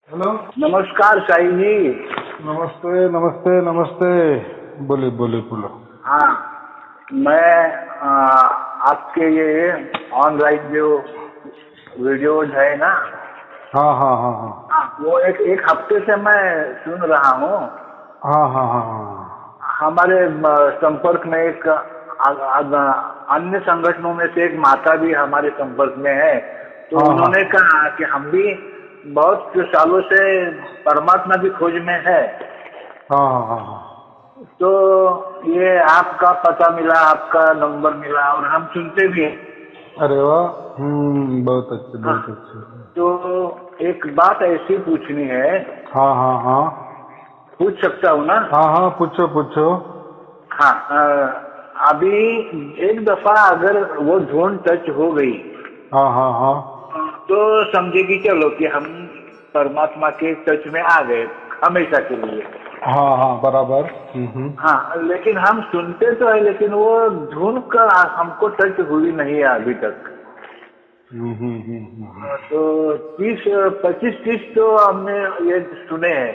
Hello. नमस्कार साई जी। नमस्ते नमस्ते नमस्ते। बोले बोले बोलो। हाँ, मैं आपके ये ऑनलाइन जो वीडियोज है ना, हाँ हाँ हाँ हाँ वो एक हफ्ते से मैं सुन रहा हूँ। हाँ हाँ हाँ हाँ हमारे संपर्क में एक अन्य संगठनों में से एक माता भी हमारे संपर्क में है। तो हाँ हाँ उन्होंने कहा कि हम भी बहुत सालों से परमात्मा की खोज में है। हाँ हाँ हाँ हाँ। तो ये आपका पता मिला, आपका नंबर मिला और हम सुनते भी हैं। अरे वाह। बहुत अच्छे हाँ, बहुत अच्छे। तो एक बात ऐसी पूछनी है। हाँ हाँ हाँ पूछ सकता हूँ ना? हाँ हाँ पूछो पूछो। हाँ, अभी एक दफा अगर वो धुन टच हो गई हाँ हाँ हाँ तो समझे कि चलो कि हम परमात्मा के टच में आ गए हमेशा के लिए। हाँ हाँ बराबर। हाँ, लेकिन हम सुनते तो है, लेकिन वो धुन का हमको टच हुई नहीं है अभी तक। तो 25-30 तो हमने ये सुने हैं।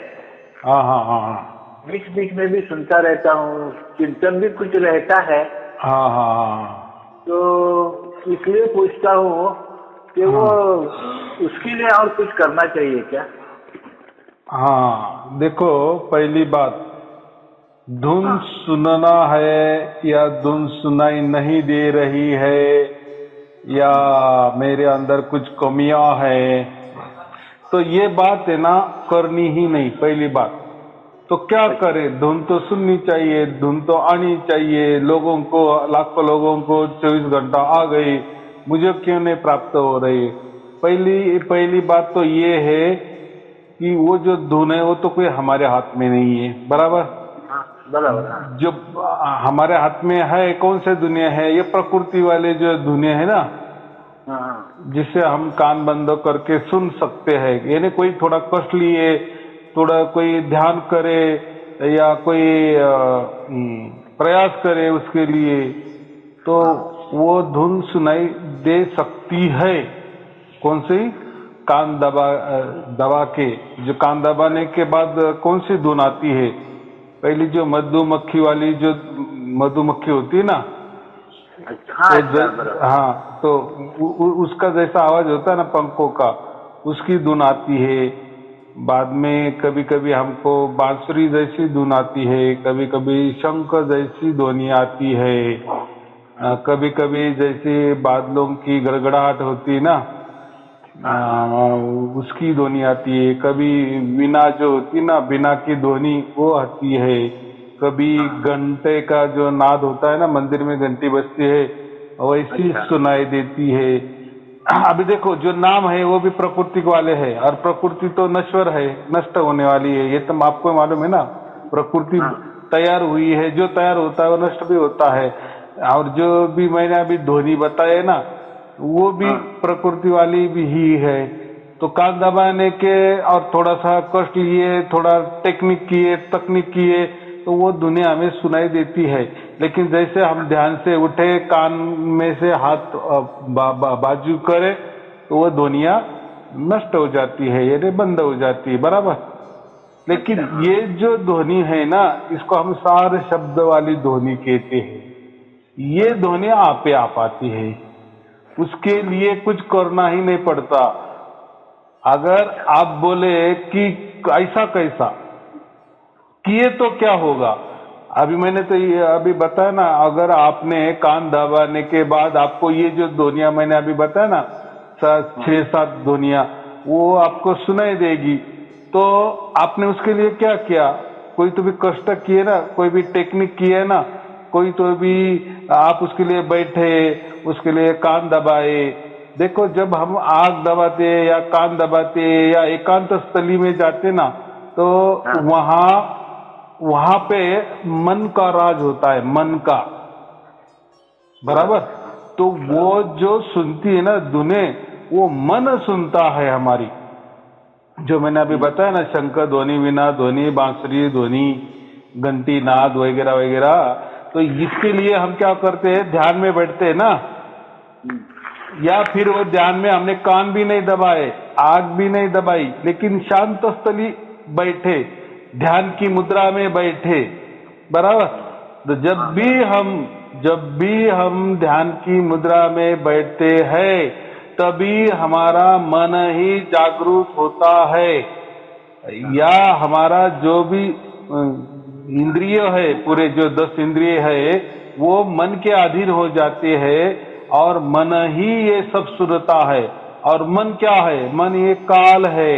हाँ हाँ हाँ हाँ बीच बीच में भी सुनता रहता हूँ, चिंतन भी कुछ रहता है। हाँ हाँ तो इसलिए पूछता हूँ कि वो हाँ उसके लिए और कुछ करना चाहिए क्या? हाँ। देखो, पहली बात, धुन हाँ, सुनना है या धुन सुनाई नहीं दे रही है या मेरे अंदर कुछ कमियां है, तो ये बात है ना, करनी ही नहीं। पहली बात तो क्या अच्छा। करे, धुन तो सुननी चाहिए, धुन तो आनी चाहिए। लोगों को, लाखों लोगों को 24 घंटा आ गई, मुझे क्यों नहीं प्राप्त हो रही? पहली पहली बात तो ये है कि वो जो धुन है वो तो कोई हमारे हाथ में नहीं है, बराबर। हाँ, बराबर। हाँ जो हमारे हाथ में है, कौन से दुनिया है? ये प्रकृति वाले जो दुनिया है ना, हाँ हाँ। जिसे हम कान बंद करके सुन सकते हैं। यानी कोई थोड़ा कष्ट लिए, थोड़ा कोई ध्यान करे या कोई प्रयास करे उसके लिए, तो हाँ, वो धुन सुनाई दे सकती है। कौन सी? कान दबा के। जो कान दबाने के बाद कौन सी धुन आती है? पहली जो मधुमक्खी वाली, जो मधुमक्खी होती है ना, अच्छा। हाँ, वो अच्छा, बराबर। हाँ, तो उसका जैसा आवाज होता है ना पंखों का, उसकी धुन आती है। बाद में कभी कभी हमको बांसुरी जैसी धुन आती है, कभी कभी शंख जैसी ध्वनि आती है, हाँ कभी कभी जैसे बादलों की गड़गड़ाहट होती है ना, हाँ हाँ उसकी ध्वनि आती है। कभी वीणा जो होती है ना, वीणा की ध्वनि वो आती है। कभी हाँ। घंटे का जो नाद होता है ना, मंदिर में घंटी बजती है, वैसी अच्छा। सुनाई देती है। अभी देखो, जो नाम है वो भी प्रकृति वाले है, और प्रकृति तो नश्वर है, नष्ट होने वाली है, ये तो आपको मालूम है ना। प्रकृति हाँ तैयार हुई है, जो तैयार होता है वो नष्ट भी होता है। और जो भी मैंने अभी ध्वनि बताया ना, वो भी हाँ। प्रकृति वाली भी ही है। तो कान दबाने के और थोड़ा सा कष्ट लिए, थोड़ा टेक्निक किए, तकनीक किए, तो वो दुनिया हमें सुनाई देती है। लेकिन जैसे हम ध्यान से उठे, कान में से हाथ बाजू करे, तो वो दुनिया नष्ट हो जाती है, यानी बंद हो जाती है, बराबर। लेकिन अच्छा। हाँ ये जो ध्वनि है ना, इसको हम सारे शब्द वाली ध्वनि कहते हैं। ये बराबर। ध्वनि आपे आप आती है, उसके लिए कुछ करना ही नहीं पड़ता। अगर अच्छा। आप बोले कि ऐसा कैसा किए तो क्या होगा? अभी मैंने तो ये अभी बताया ना, अगर आपने कान दबाने के बाद आपको ये जो ध्वनिया मैंने अभी बताया ना, हाँ 6-7 ध्वनिया, वो आपको सुनाई देगी। तो आपने उसके लिए क्या किया? कोई तो भी कष्ट किए ना, कोई भी टेक्निक किए ना, कोई तो भी आप उसके लिए बैठे, उसके लिए कान दबाए। देखो, जब हम आग दबाते या कान दबाते या एकांत स्थली में जाते ना, तो हाँ। वहां वहां पे मन का राज होता है, मन का, बराबर। बराबर। हाँ, तो वो बराबर। जो सुनती है ना धुने, वो मन सुनता है हमारी। जो मैंने अभी हम्म। बताया ना, शंख ध्वनि, वीणा ध्वनि, बांसुरी ध्वनि, घंटी हाँ। नाद वगैरह वगैरह। तो इसके लिए हम क्या करते हैं? ध्यान में बैठते हैं ना, हम्म। या फिर वो ध्यान में हमने कान भी नहीं दबाए, आग भी नहीं दबाई, लेकिन शांत स्थली बैठे, ध्यान की मुद्रा में बैठे, बराबर। तो जब भी हम ध्यान की मुद्रा में बैठते हैं, तभी हमारा मन ही जागरूक होता है, या हमारा जो भी इंद्रिय है, पूरे जो 10 इंद्रिय है, वो मन के अधीन हो जाते हैं और मन ही ये सब सुनता है। और मन क्या है? मन ये काल है।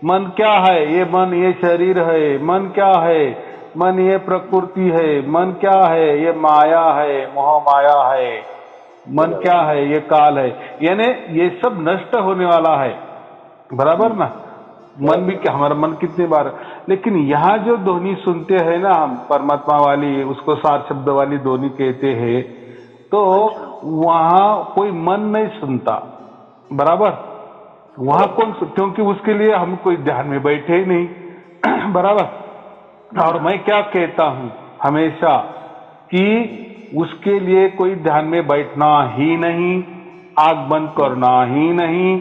मन क्या है? ये मन ये शरीर है। मन क्या है? मन ये प्रकृति है। मन क्या है? ये माया है, मोह माया है। मन क्या है? ये काल है। यानी ये सब नष्ट होने वाला है, बराबर ना। मन भी क्या, हमारा मन कितने बार, लेकिन यहाँ जो ध्वनि सुनते हैं ना हम, परमात्मा वाली, उसको सार शब्द वाली ध्वनि कहते हैं, तो वहाँ कोई मन नहीं सुनता, बराबर। वहाँ कौन, क्योंकि उसके लिए हम कोई ध्यान में बैठे ही नहीं, बराबर। और मैं क्या कहता हूँ हमेशा कि उसके लिए कोई ध्यान में बैठना ही नहीं, आंख बंद करना ही नहीं,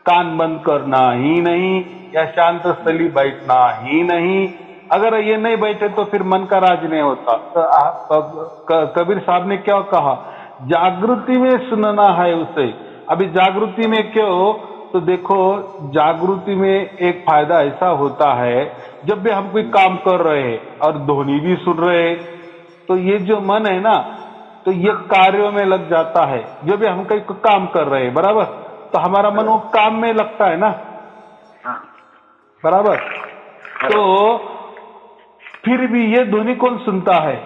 कान बंद करना ही नहीं, या शांत स्थली बैठना ही नहीं। अगर ये नहीं बैठे तो फिर मन का राज नहीं होता। तो कबीर साहब ने क्या कहा? जागृति में सुनना है उसे। अभी जागृति में क्यों? तो देखो, जागृति में एक फायदा ऐसा होता है, जब भी हम कोई काम कर रहे हैं और ध्वनि भी सुन रहे हैं, तो ये जो मन है ना, तो ये कार्यों में लग जाता है। जब भी हम कोई काम कर रहे हैं, बराबर, तो हमारा मन वो काम में लगता है ना, बराबर। तो फिर भी ये ध्वनि कौन सुनता है?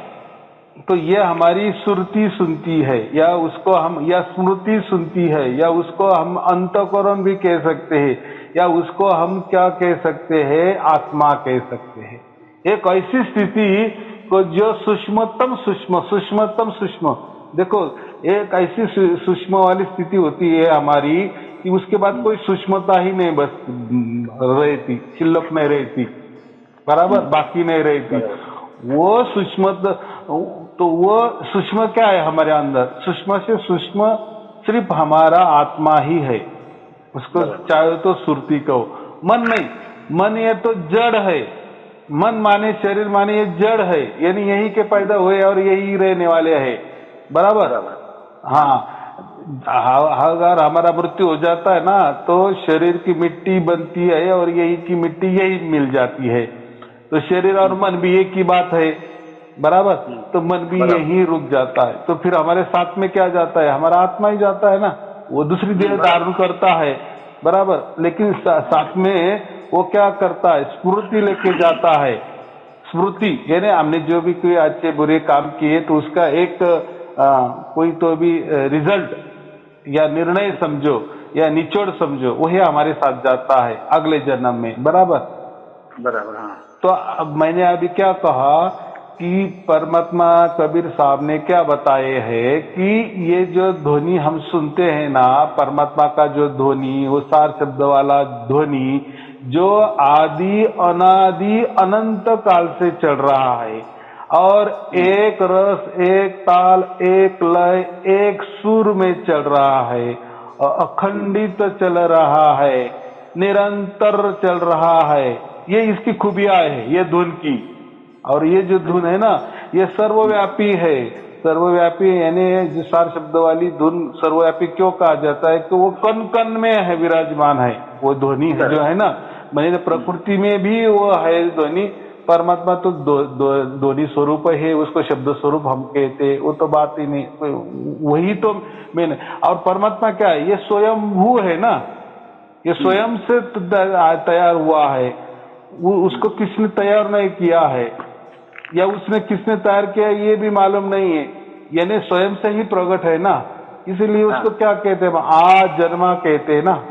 तो ये हमारी सुरती सुनती है, या उसको हम, या स्मृति सुनती है, या उसको हम अंतःकरण भी कह सकते हैं, या उसको हम क्या कह सकते हैं? आत्मा कह सकते हैं। एक ऐसी स्थिति को जो सूक्ष्मतम सूक्ष्म, देखो, एक ऐसी सूक्ष्म वाली स्थिति होती है हमारी कि उसके बाद कोई सूक्ष्मता ही नहीं बस रहती, शिल्लक नहीं रहती, बराबर, बाकी नहीं रहती। वो सूक्ष्म, तो वो सूक्ष्म क्या है हमारे अंदर? सूक्ष्म से सूक्ष्म सिर्फ हमारा आत्मा ही है। उसको चाहे तो सुरती कहो, मन नहीं। मन ये तो जड़ है। मन माने शरीर माने ये जड़ है, यानी यही के पैदा हुए और यही रहने वाले हैं, बराबर। हाँ, अगर हमारा मृत्यु हो जाता है ना, तो शरीर की मिट्टी बनती है और यही की मिट्टी यही मिल जाती है। तो शरीर और मन भी एक ही बात है, बराबर। तो मन भी यही रुक जाता है। तो फिर हमारे साथ में क्या जाता है? हमारा आत्मा ही जाता है ना। वो दूसरी देह धारण करता है, बराबर, लेकिन साथ में वो क्या करता है? स्मृति लेके जाता है। स्मृति यानी हमने जो भी कोई अच्छे बुरे काम किए, तो उसका एक कोई तो भी रिजल्ट या निर्णय समझो या निचोड़ समझो, वही हमारे साथ जाता है अगले जन्म में, बराबर। हाँ। तो अब मैंने अभी क्या कहा कि परमात्मा कबीर साहब ने क्या बताए है कि ये जो ध्वनि हम सुनते हैं ना, परमात्मा का जो ध्वनि, वो सार शब्द वाला ध्वनि, जो आदि अनादि अनंत काल से चल रहा है, और एक रस, एक ताल, एक लय, एक सुर में चल रहा है, अखंडित चल रहा है, निरंतर चल रहा है। ये इसकी खूबियां है, ये धुन की। और ये जो धुन है ना, ये सर्वव्यापी है। सर्वव्यापी यानी जो सार शब्द वाली धुन सर्वव्यापी क्यों कहा जाता है? कि वो कण कण में है, विराजमान है वो ध्वनि है, जो है ना। मैंने प्रकृति में भी वो है ध्वनि। परमात्मा तो ध्वनि स्वरूप है, उसको शब्द स्वरूप हम कहते, वो तो बात ही नहीं, वही तो मैंने। और परमात्मा क्या है? ये स्वयंभू है ना, ये स्वयं से तैयार हुआ है। वो उसको किसने तैयार नहीं किया है, या उसने किसने तैयार किया ये भी मालूम नहीं है, यानी स्वयं से ही प्रकट है ना। इसीलिए उसको क्या कहते हैं? आ जन्मा कहते हैं ना,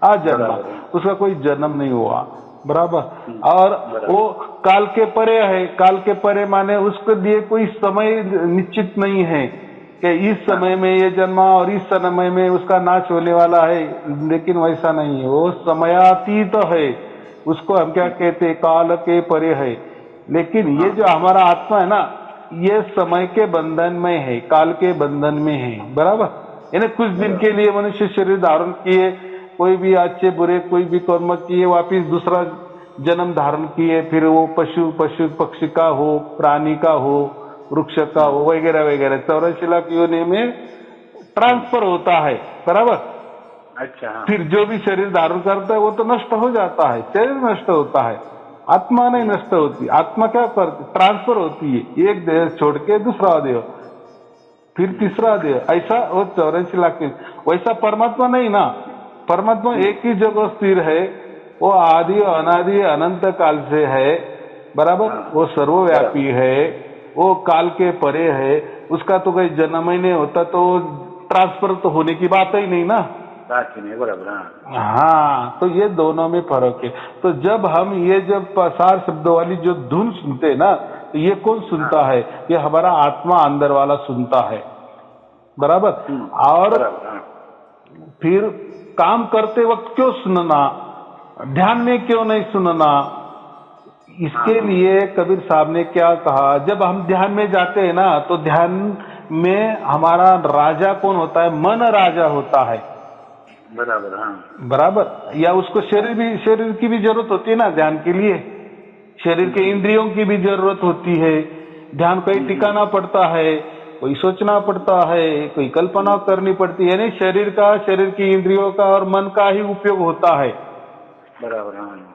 आ जन्मा। उसका कोई जन्म नहीं हुआ, बराबर। और वो काल के परे है। काल के परे माने उसके लिए कोई समय निश्चित नहीं है कि इस समय में ये जन्मा और इस समय में उसका नाश होने वाला है, लेकिन वैसा नहीं है। वो समयातीत है, उसको हम क्या कहते हैं? काल के परे है। लेकिन ये जो हमारा आत्मा है ना, ये समय के बंधन में है, काल के बंधन में है, बराबर। यानी कुछ दिन के लिए मनुष्य शरीर धारण किए, कोई भी अच्छे बुरे कोई भी कर्म किए, वापिस दूसरा जन्म धारण किए, फिर वो पशु पशु पक्षी का हो, प्राणी का हो, वृक्ष का हो, वगैरह वगैरह 84 लाख योनि में ट्रांसफर होता है, बराबर। अच्छा हाँ। फिर जो भी शरीर धारण करता है वो तो नष्ट हो जाता है, शरीर नष्ट होता है, आत्मा नहीं नष्ट होती। आत्मा क्या करती, ट्रांसफर होती है, एक देह छोड़ के दूसरा देह, फिर तीसरा देह, ऐसा वो 84 लाख। वैसा परमात्मा नहीं ना, परमात्मा एक ही जगह स्थिर है, वो आदि अनादि अनंत काल से है, बराबर। वो सर्वव्यापी है, वो काल के परे है, उसका तो कोई जन्म ही नहीं होता, तो ट्रांसफर तो होने की बात ही नहीं ना। बात ही नहीं, बराबर। हाँ हाँ, तो ये दोनों में फर्क है। तो जब हम ये जब सार शब्द वाली जो धुन सुनते हैं ना, तो ये कौन सुनता है, ये हमारा आत्मा अंदर वाला सुनता है, बराबर। और फिर काम करते वक्त क्यों सुनना, ध्यान में क्यों नहीं सुनना, इसके लिए कबीर साहब ने क्या कहा, जब हम ध्यान में जाते हैं ना, तो ध्यान में हमारा राजा कौन होता है, मन राजा होता है, बराबर। हाँ बराबर। या उसको शरीर की भी जरूरत होती है ना ध्यान के लिए, शरीर के इंद्रियों की भी जरूरत होती है। ध्यान कहीं टिकाना पड़ता है, कोई सोचना पड़ता है, कोई कल्पना करनी पड़ती है, यानी शरीर की इंद्रियों का और मन का ही उपयोग होता है, बराबर। हाँ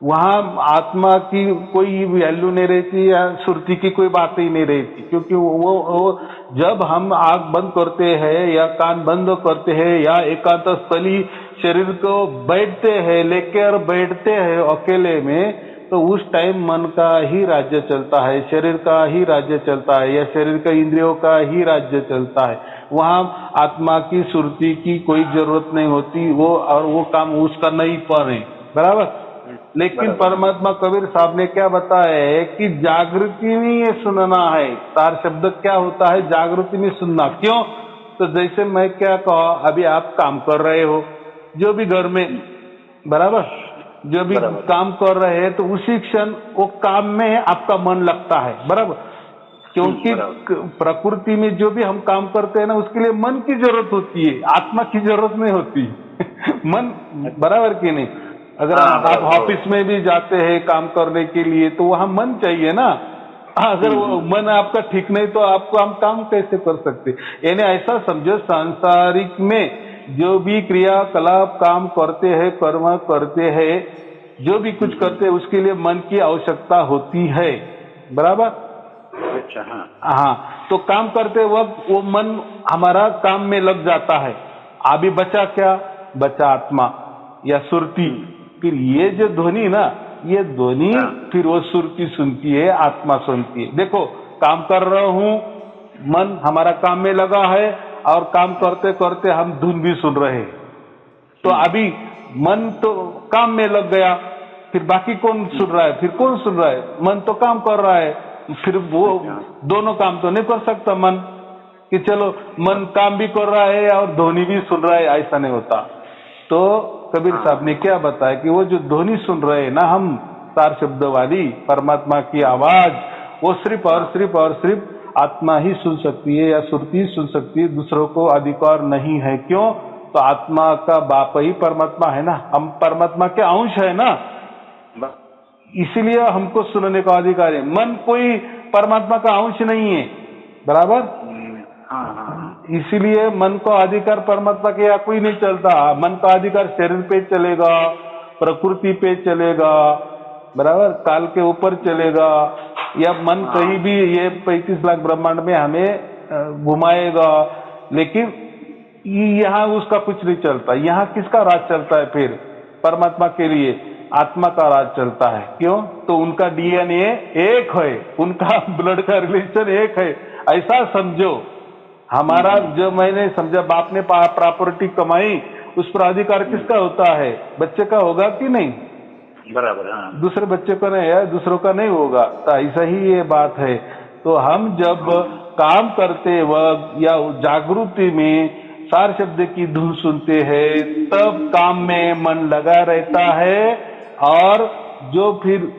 वहां आत्मा की कोई वैल्यू नहीं रहती या सुरती की कोई बात ही नहीं रहती, क्योंकि वो जब हम आंख बंद करते हैं या कान बंद करते हैं या एकांत स्थली शरीर को लेकर बैठते हैं अकेले में, तो उस टाइम मन का ही राज्य चलता है, शरीर का ही राज्य चलता है, या शरीर का इंद्रियों का ही राज्य चलता है। वहां आत्मा की सुरती की कोई जरूरत नहीं होती, वो काम उसका नहीं पर है, बराबर। लेकिन परमात्मा कबीर साहब ने क्या बताया है कि जागृति में ये सुनना है। तार शब्द क्या होता है, जागृति में सुनना। क्यों, तो जैसे मैं क्या कहा, अभी आप काम कर रहे हो, जो भी घर में, बराबर, जो भी काम कर रहे हैं, तो उसी क्षण वो काम में आपका मन लगता है, बराबर। क्योंकि प्रकृति में जो भी हम काम करते हैं ना, उसके लिए मन की जरूरत होती है, आत्मा की जरूरत नहीं होती। मन, बराबर कि नहीं। अगर आप ऑफिस में भी जाते हैं काम करने के लिए, तो वहां मन चाहिए ना। अगर वो मन आपका ठीक नहीं, तो आपको हम काम कैसे कर सकते। यानी ऐसा समझो, सांसारिक में जो भी क्रियाकलाप काम करते हैं, कर्म करते हैं, जो भी कुछ करते हैं, उसके लिए मन की आवश्यकता होती है, बराबर। अच्छा हाँ, तो काम करते वक्त वो मन हमारा काम में लग जाता है। अभी बचा क्या, बचा आत्मा या सुरती। फिर ये जो ध्वनि ना, ये ध्वनि फिर वो सुरती सुनती है, आत्मा सुनती है। देखो, काम कर रहा हूं, मन हमारा काम में लगा है, और काम करते करते हम धुन भी सुन रहे हैं। तो अभी मन तो काम में लग गया, फिर बाकी कौन सुन रहा है, फिर कौन सुन रहा है, मन तो काम कर रहा है। फिर वो दोनों काम तो नहीं कर सकता मन, कि चलो मन काम भी कर रहा है और ध्वनि भी सुन रहा है, ऐसा नहीं होता। तो कबीर साहब ने क्या बताया कि वो जो ध्वनि सुन रहे हैं ना हम, सार शब्द वाली परमात्मा की आवाज, वो सिर्फ और सिर्फ आत्मा ही सुन सकती है, या सुरती सुन सकती है, दूसरों को अधिकार नहीं है। क्यों, तो आत्मा का बाप ही परमात्मा है ना, हम परमात्मा के अंश है ना, इसीलिए हमको सुनने का अधिकार है। मन कोई परमात्मा का अंश नहीं है, बराबर। इसीलिए मन को अधिकार परमात्मा के यहाँ कोई नहीं चलता। मन का अधिकार शरीर पे चलेगा, प्रकृति पे चलेगा, बराबर, काल के ऊपर चलेगा, या मन कहीं भी ये 35 लाख ब्रह्मांड में हमें घुमाएगा, लेकिन यहाँ उसका कुछ नहीं चलता। यहाँ किसका राज चलता है, फिर परमात्मा के लिए आत्मा का राज चलता है। क्यों, तो उनका डीएनए एक है, उनका ब्लड का रिलेशन एक है, ऐसा समझो। हमारा जो मैंने समझा, बाप ने प्रॉपर्टी कमाई, उस पर अधिकार किसका होता है, बच्चे का होगा कि नहीं, बराबर। दूसरे बच्चे को नहीं है, दूसरों का नहीं होगा। तो ऐसा ही ये बात है। तो हम जब काम करते वक्त या जागृति में सार शब्द की धुन सुनते हैं, तब काम में मन लगा रहता है, और जो फिर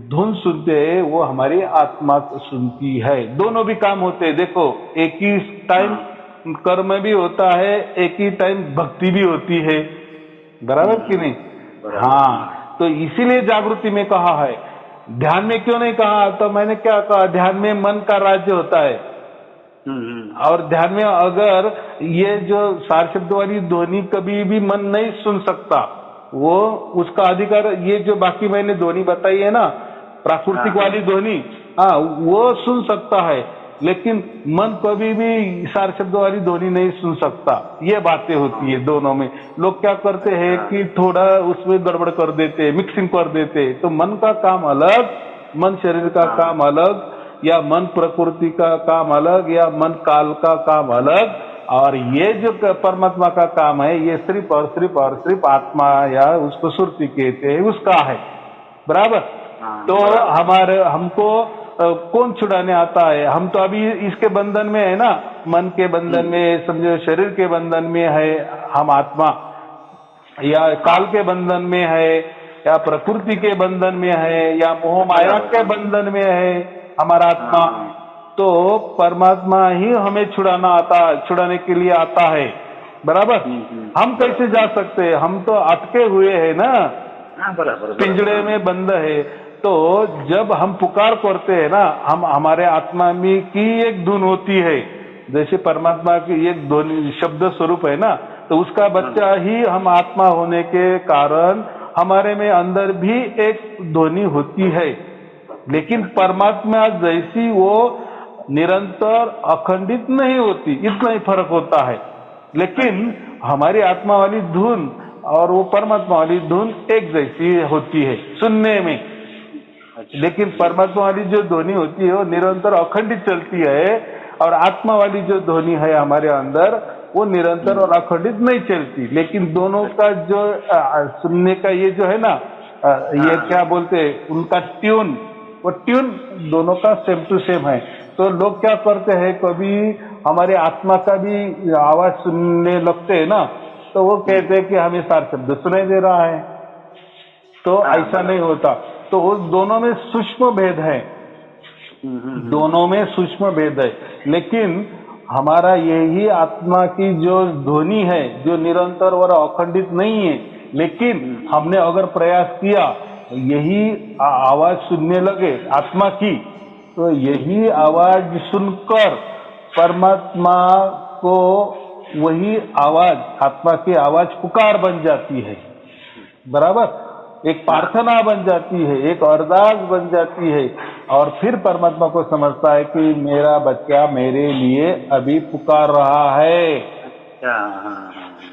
धुन सुनते हैं वो हमारी आत्मा सुनती है। दोनों भी काम होते हैं। देखो, एक ही टाइम कर्म भी होता है, एक ही टाइम भक्ति भी होती है, बराबर कि नहीं? हाँ, तो इसीलिए जागृति में कहा है। ध्यान में क्यों नहीं कहा? तो मैंने क्या कहा, ध्यान में मन का राज्य होता है। और ध्यान में अगर ये जो सार शब्द वाली ध्वनि कभी भी मन नहीं सुन सकता, वो उसका अधिकार, ये जो बाकी मैंने ध्वनि बताई है ना, प्राकृतिक वाली ध्वनि, हाँ वो सुन सकता है, लेकिन मन कभी भी सार शब्द वाली ध्वनि नहीं सुन सकता। ये बातें होती है दोनों में। लोग क्या करते हैं कि थोड़ा उसमें गड़बड़ कर देते, मिक्सिंग कर देते। तो मन का काम अलग, मन शरीर का काम अलग, या मन प्रकृति का काम अलग, या मन काल का काम अलग, और ये जो परमात्मा का काम है, ये सिर्फ और सिर्फ और सिर्फ आत्मा, या उसको सुरति कहते हैं, उसका है। बराबर? तो हमको कौन छुड़ाने आता है? हम तो अभी इसके बंधन में है ना, मन के बंधन में, समझो शरीर के बंधन में है हम आत्मा, या काल के बंधन में है, या प्रकृति के बंधन में है, या मोह माया के बंधन में है हमारा आत्मा। तो परमात्मा ही हमें छुड़ाने के लिए आता है। बराबर? हम कैसे जा सकते हैं? हम तो अटके हुए हैं ना, पिंजड़े में बंद है। तो जब हम पुकार करते हैं ना, हमारे आत्मा में की एक धुन होती है, जैसे परमात्मा की एक ध्वनि शब्द स्वरूप है ना, तो उसका बच्चा ही हम आत्मा होने के कारण हमारे में अंदर भी एक ध्वनि होती है। लेकिन परमात्मा जैसी वो निरंतर अखंडित नहीं होती, इतना ही फर्क होता है। लेकिन हमारी आत्मा वाली धुन और वो परमात्मा वाली धुन एक जैसी होती है सुनने में। लेकिन परमात्मा वाली जो ध्वनि होती है वो निरंतर अखंडित चलती है, और आत्मा वाली जो ध्वनि है हमारे अंदर, वो निरंतर और अखंडित नहीं चलती। लेकिन दोनों का जो सुनने का ये जो है ना, ये क्या बोलते हैं उनका ट्यून, वो ट्यून दोनों का सेम टू सेम है। तो लोग क्या करते हैं, कभी हमारे आत्मा का भी आवाज सुनने लगते हैं ना, तो वो कहते हैं कि हमें सार शब्द सुनाई दे रहा है। तो ऐसा नहीं होता। तो उस दोनों में सूक्ष्म भेद है, दोनों में सूक्ष्म भेद है। लेकिन हमारा यही आत्मा की जो ध्वनि है, जो निरंतर और अखंडित नहीं है, लेकिन हमने अगर प्रयास किया, यही आवाज सुनने लगे आत्मा की, तो यही आवाज सुनकर परमात्मा को वही आवाज, आत्मा की आवाज पुकार बन जाती है। बराबर? एक प्रार्थना बन जाती है, एक अरदास बन जाती है, और फिर परमात्मा को समझता है कि मेरा बच्चा मेरे लिए अभी पुकार रहा है।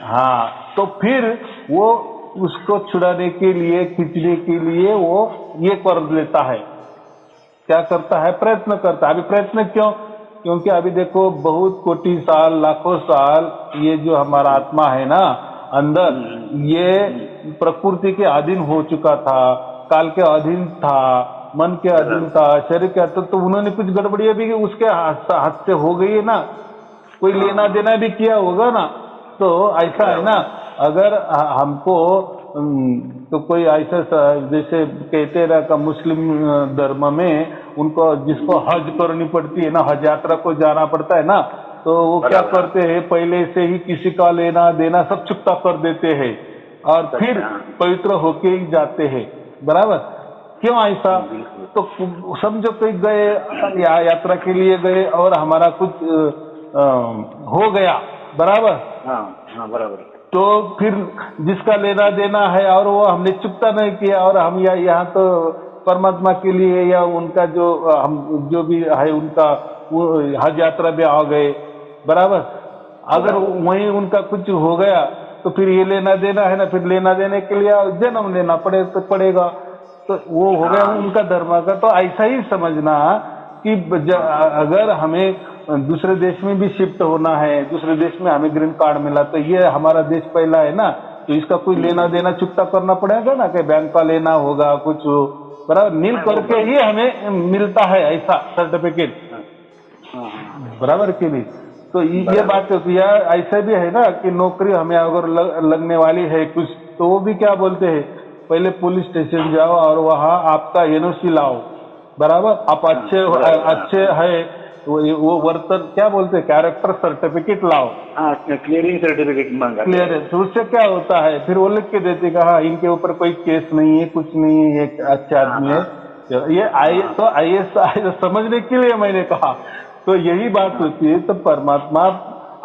हाँ, तो फिर वो उसको छुड़ाने के लिए, खींचने के लिए वो ये कर लेता है। क्या करता है? प्रयत्न करता है। अभी प्रयत्न क्यों? क्योंकि अभी देखो बहुत कोटि साल, लाखों साल ये जो हमारा आत्मा है ना अंदर, ये प्रकृति के अधीन हो चुका था, काल के अधीन था, मन के अधीन था, शरीर के अधीन। तो उन्होंने कुछ गड़बड़ियां भी उसके हाथ से हो गई है ना, कोई लेना देना भी किया होगा ना। तो ऐसा है ना, अगर हमको तो कोई ऐसा, जैसे कहते रहा का मुस्लिम धर्म में उनको, जिसको हज करनी पड़ती है ना, हज यात्रा को जाना पड़ता है ना, तो वो क्या करते हैं, पहले से ही किसी का लेना देना सब चुकता कर देते हैं, और फिर पवित्र होके ही जाते हैं। बराबर? क्यों ऐसा? तो समझो कोई गए यात्रा के लिए गए और हमारा कुछ हो गया। बराबर? हाँ बराबर। तो फिर जिसका लेना देना है और वो हमने चुकता नहीं किया, और हम यहाँ तो परमात्मा के लिए, या उनका जो हम जो भी है उनका वो हज यात्रा में आ गए। बराबर? अगर वहीं उनका कुछ हो गया तो फिर ये लेना देना है ना, फिर लेना देने के लिए जन्म लेना पड़ेगा। तो वो हो गया उनका धर्म का। तो ऐसा ही समझना कि अगर हमें दूसरे देश में भी शिफ्ट होना है, दूसरे देश में हमें ग्रीन कार्ड मिला, तो ये हमारा देश पहला है ना, तो इसका कोई लेना देना चुकता करना पड़ेगा ना, कि बैंक का लेना होगा कुछ। बराबर? नील करके ही हमें मिलता है ऐसा सर्टिफिकेट। बराबर के लिए? तो ये बात होती है। ऐसा भी है ना कि नौकरी हमें अगर लगने वाली है कुछ, तो वो भी क्या बोलते हैं, पहले पुलिस स्टेशन जाओ और वहाँ आपका एनओसी लाओ। बराबर? आप अच्छे है वो वर्तन क्या बोलते हैं, कैरेक्टर सर्टिफिकेट लाओ, हाँ, क्लियरिंग सर्टिफिकेट मांगा। क्लियरेंस। उससे क्या होता है, फिर वो लिख के देते कि हाँ इनके ऊपर कोई केस नहीं है, कुछ नहीं है, ये अच्छे आदमी है। ये आई तो IAS समझने के लिए मैंने कहा। तो यही बात होती है। तो परमात्मा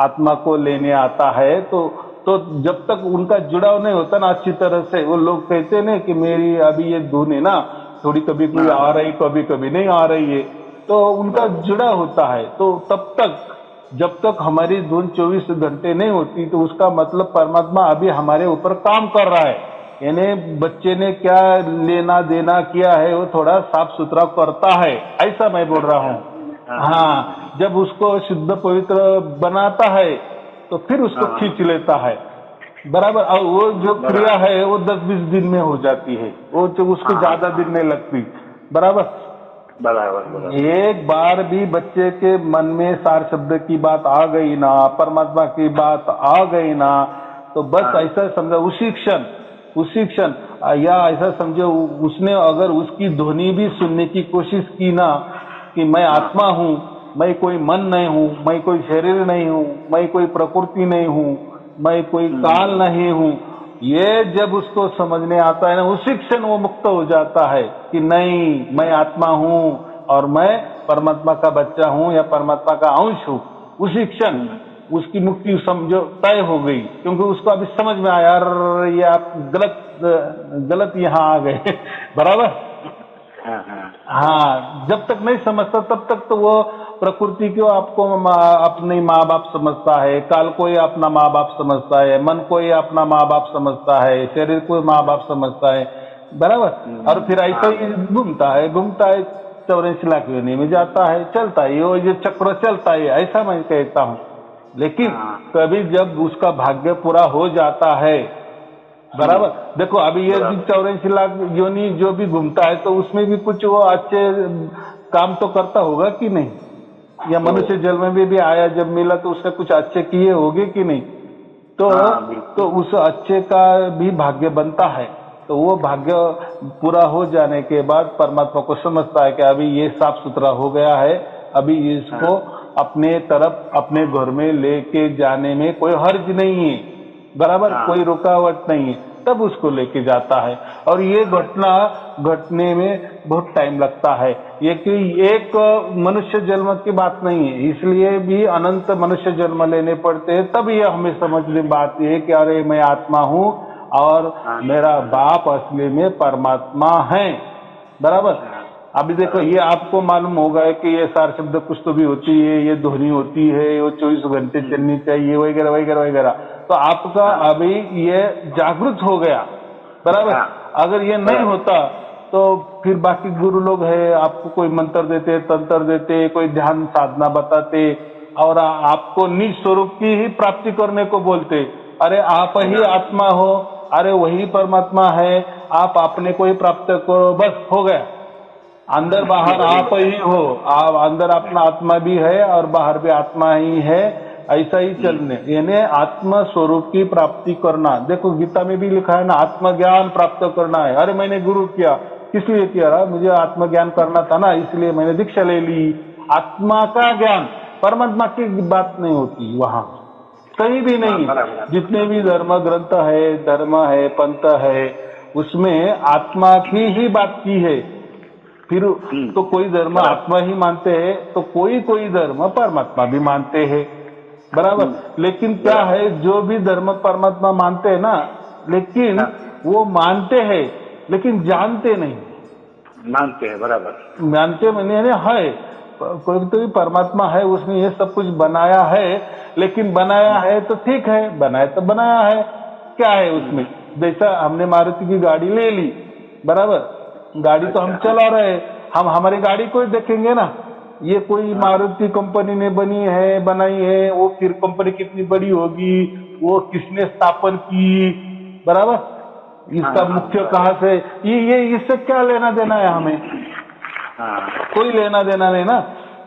आत्मा को लेने आता है तो जब तक उनका जुड़ाव नहीं होता ना अच्छी तरह से, वो लोग कहते हैं ना कि मेरी अभी ये धुन है ना, थोड़ी कभी कोई आ रही कभी कभी नहीं आ रही है, तो उनका जुड़ा होता है। तो तब तक जब तक हमारी धुन 24 घंटे नहीं होती, तो उसका मतलब परमात्मा अभी हमारे ऊपर काम कर रहा है। यानी बच्चे ने क्या लेना देना किया है वो थोड़ा साफ सुथरा करता है, ऐसा मैं बोल रहा हूँ। हाँ, जब उसको शुद्ध पवित्र बनाता है तो फिर उसको खींच लेता है, बराबर। और वो जो क्रिया है वो 10-20 दिन में हो जाती है, वो जो उसको ज्यादा दिन नहीं लगती, बराबर। बराबर। एक बार भी बच्चे के मन में सार शब्द की बात आ गई ना, परमात्मा की बात आ गई ना, तो बस ऐसा समझो उसी क्षण या ऐसा समझो उसने अगर उसकी ध्वनि भी सुनने की कोशिश की ना कि मैं आत्मा हूँ, मैं कोई मन नहीं हूँ, मैं कोई शरीर नहीं हूँ, मैं कोई प्रकृति नहीं हूँ, मैं कोई काल नहीं हूँ, ये जब उसको समझने आता है ना, उसी क्षण वो मुक्त हो जाता है कि नहीं मैं आत्मा हूँ और मैं परमात्मा का बच्चा हूँ या परमात्मा का अंश हूँ। उसी क्षण उसकी मुक्ति समझो तय हो गई, क्योंकि उसको अभी समझ में आया यार ये आप गलत यहाँ आ गए बराबर। हाँ, जब तक नहीं समझता तब तक तो वो प्रकृति को आपको अपने माँ बाप समझता है, काल को ही अपना माँ बाप समझता है, मन को ही अपना माँ बाप समझता है, शरीर को माँ बाप समझता है, बराबर। और फिर ऐसा ही घूमता है 84 लाख योनि में जाता है, चलता है ये चक्र चलता है, ऐसा मैं कहता हूँ। लेकिन कभी जब उसका भाग्य पूरा हो जाता है, बराबर। देखो अभी ये 84 लाख योनि जो भी घूमता है, तो उसमें भी कुछ वो अच्छे काम तो करता होगा कि नहीं, या मनुष्य जन्म में भी आया जब मिला तो उसने कुछ अच्छे किए होंगे कि नहीं, तो उस अच्छे का भी भाग्य बनता है। तो वो भाग्य पूरा हो जाने के बाद परमात्मा को समझता है कि अभी ये साफ सुथरा हो गया है, अभी इसको अपने तरफ अपने घर में लेके जाने में कोई हर्ज नहीं है, बराबर, कोई रुकावट नहीं है, तब उसको लेके जाता है। और ये घटना घटने में बहुत टाइम लगता है, ये कि एक मनुष्य जन्म की बात नहीं है, इसलिए भी अनंत मनुष्य जन्म लेने पड़ते हैं, तब ये हमें समझने बात है कि अरे मैं आत्मा हूँ और मेरा बाप असली में परमात्मा है, बराबर। अभी देखो ये आपको मालूम होगा कि ये सार शब्द कुछ तो भी होती है, ये ध्वनि होती है, वो 24 घंटे चलनी चाहिए वगैरह वगैरह वगैरह। तो आपका अभी ये जागृत हो गया, बराबर। अगर ये नहीं होता तो फिर बाकी गुरु लोग है आपको कोई मंत्र देते, तंत्र देते, कोई ध्यान साधना बताते और आपको निज स्वरूप की ही प्राप्ति करने को बोलते, अरे आप ही आत्मा हो, अरे वही परमात्मा है, आप अपने को ही प्राप्त करो, बस हो गया। अंदर बाहर आप ही हो, आप अंदर अपना आत्मा भी है और बाहर भी आत्मा ही है, ऐसा ही चलने, यानी आत्मा स्वरूप की प्राप्ति करना। देखो गीता में भी लिखा है ना, आत्मज्ञान प्राप्त करना है। अरे मैंने गुरु किया, किस लिए किया, मुझे आत्मज्ञान करना था ना, इसलिए मैंने दीक्षा ले ली। आत्मा का ज्ञान, परमात्मा की बात नहीं होती वहां कहीं भी नहीं। जितने भी धर्म ग्रंथ है, धर्म है, पंथ है, उसमें आत्मा की ही बात की है। फिर तो कोई धर्म आत्मा ही मानते हैं, तो कोई धर्म परमात्मा भी मानते हैं, बराबर। लेकिन क्या है, जो भी धर्म परमात्मा मानते हैं ना, लेकिन वो मानते हैं लेकिन जानते नहीं। मानते हैं, बराबर। मानते मैंने है कोई तो भी परमात्मा है, उसने ये सब कुछ बनाया है, लेकिन बनाया है तो ठीक है, बनाया तो बनाया है, क्या है उसमें। जैसा हमने मारुति की गाड़ी ले ली, बराबर, गाड़ी तो हम चला रहे, हम हमारी गाड़ी को देखेंगे ना, ये कोई मारुति कंपनी ने बनाई है, वो फिर कंपनी कितनी बड़ी होगी, वो किसने स्थापन की, बराबर, इसका मुख्य कहाँ से, ये इससे क्या लेना देना है हमें, कोई लेना देना नहीं ना।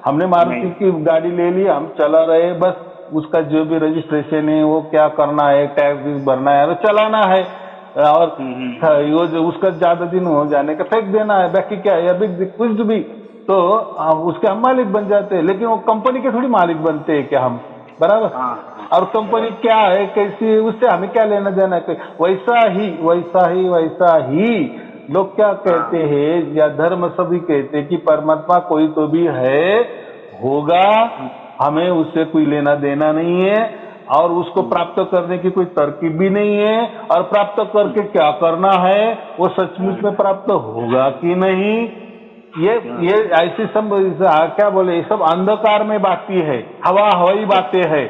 हमने मारुति की गाड़ी ले ली, हम चला रहे, बस उसका जो भी रजिस्ट्रेशन है वो क्या करना है, टैक्स भरना है, चलाना है, और वो जो उसका ज्यादा दिन हो जाने का फेंक देना है, बाकी क्या है, अभी कुछ भी तो उसके हम मालिक बन जाते हैं, लेकिन वो कंपनी के थोड़ी मालिक बनते हैं क्या हम, बराबर। हाँ और कंपनी क्या है कैसी, उससे हमें क्या लेना देना है। वैसा ही लोग क्या कहते हैं, या धर्म सभी कहते हैं कि परमात्मा कोई तो भी है, होगा, हमें उससे कोई लेना देना नहीं है, और उसको प्राप्त करने की कोई तरकीब भी नहीं है, और प्राप्त करके क्या करना है, वो सचमुच में प्राप्त होगा कि नहीं, ये ऐसी सब क्या बोले, ये सब अंधकार में बातें है, हवाई बातें है।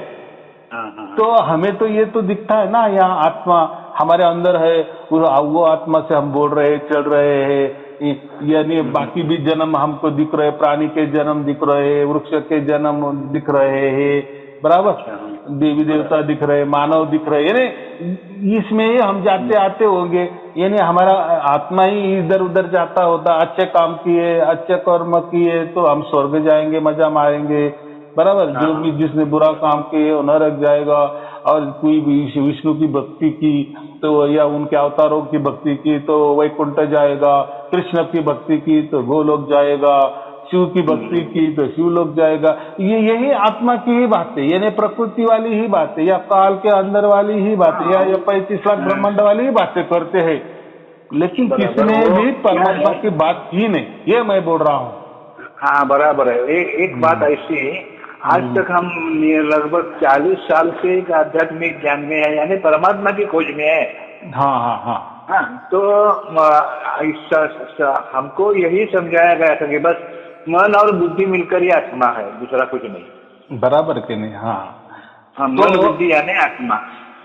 तो हमें तो ये तो दिखता है ना, यहाँ आत्मा हमारे अंदर है, वो आत्मा से हम बोल रहे हैं, चल रहे हैं, यानी बाकी भी जन्म हमको दिख रहे, प्राणी के जन्म दिख रहे, वृक्ष के जन्म दिख रहे हैं, बराबर, देवी देवता दिख रहे, मानव दिख रहे, यानी इसमें ही हम जाते आते होंगे, यानी हमारा आत्मा ही इधर उधर जाता होता। अच्छे काम किए, अच्छे कर्म किए तो हम स्वर्ग जाएंगे, मजा मारेंगे, बराबर। जो भी जिसने बुरा काम किए वो नरक जाएगा, और कोई भी विष्णु की भक्ति की तो, या उनके अवतारों की भक्ति की तो वैकुंठ जाएगा, कृष्ण की भक्ति की तो गोलोक जाएगा, शिव की भक्ति की तो शिवलोक जाएगा। ये यही आत्मा की ही बात है, यानी प्रकृति वाली ही बात है, या काल के अंदर वाली ही बात है, या 35 लाख ब्रह्मांड वाली ही बातें करते हैं, लेकिन किसने भी परमात्मा की बात की नहीं, ये मैं बोल रहा हूँ। हाँ बराबर है। एक बात ऐसी, आज तक हम लगभग 40 साल से एक आध्यात्मिक ज्ञान में है, यानी परमात्मा की खोज में है। हाँ, तो हमको यही समझाया गया था कि बस मन और बुद्धि मिलकर ही आत्मा है, दूसरा कुछ नहीं, बराबर के नहीं। हाँ, मन बुद्धि यानी आत्मा।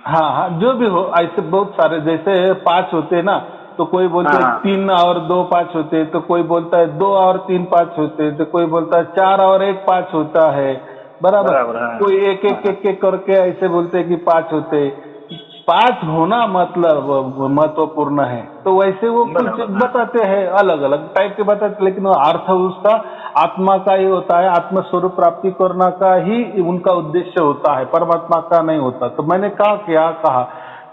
हाँ, जो भी हो, ऐसे बहुत सारे, जैसे 5 होते हैं ना, तो कोई बोलता है 3 और 2 5 होते हैं, तो कोई बोलता है 2 और 3 5 होते हैं, तो कोई बोलता है 4 और 1 5 होता है, बराबर। कोई एक करके ऐसे बोलते हैं कि 5 होते, 5 होना मतलब महत्वपूर्ण है, तो वैसे वो कुछ बताते हैं, अलग अलग टाइप के बताते, लेकिन वो अर्थ उसका आत्मा का ही होता है, आत्मस्वरूप प्राप्ति करना का ही उनका उद्देश्य होता है, परमात्मा का नहीं होता। तो मैंने कहा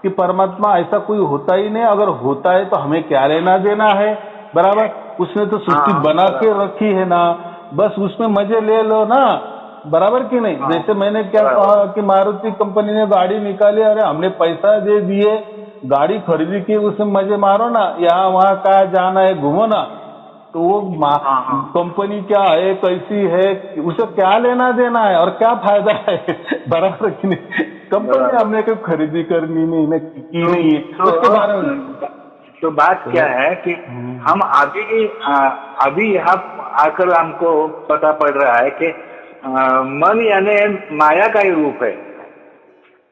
कि परमात्मा ऐसा कोई होता ही नहीं, अगर होता है तो हमें क्या लेना देना है, बराबर। उसने तो सृष्टि बना के रखी है ना, बस उसमें मजे ले लो ना, बराबर कि नहीं। जैसे मैंने क्या कहा कि मारुति कंपनी ने गाड़ी निकाली, अरे हमने पैसा दे दिए, गाड़ी खरीदी की, उसमें मजे मारो ना, यहाँ वहाँ कहाँ जाना है घूमो ना, तो वो कंपनी क्या है, कैसी है, उसे क्या लेना देना है और क्या फायदा है, बराबर कि नहीं। कंपनी हमने कोई खरीदी करनी नहीं की नहीं है, उसके बारे में। तो बात क्या है कि हम अभी यहाँ आकर हमको पता पड़ रहा है कि मन यानी माया का ही रूप है।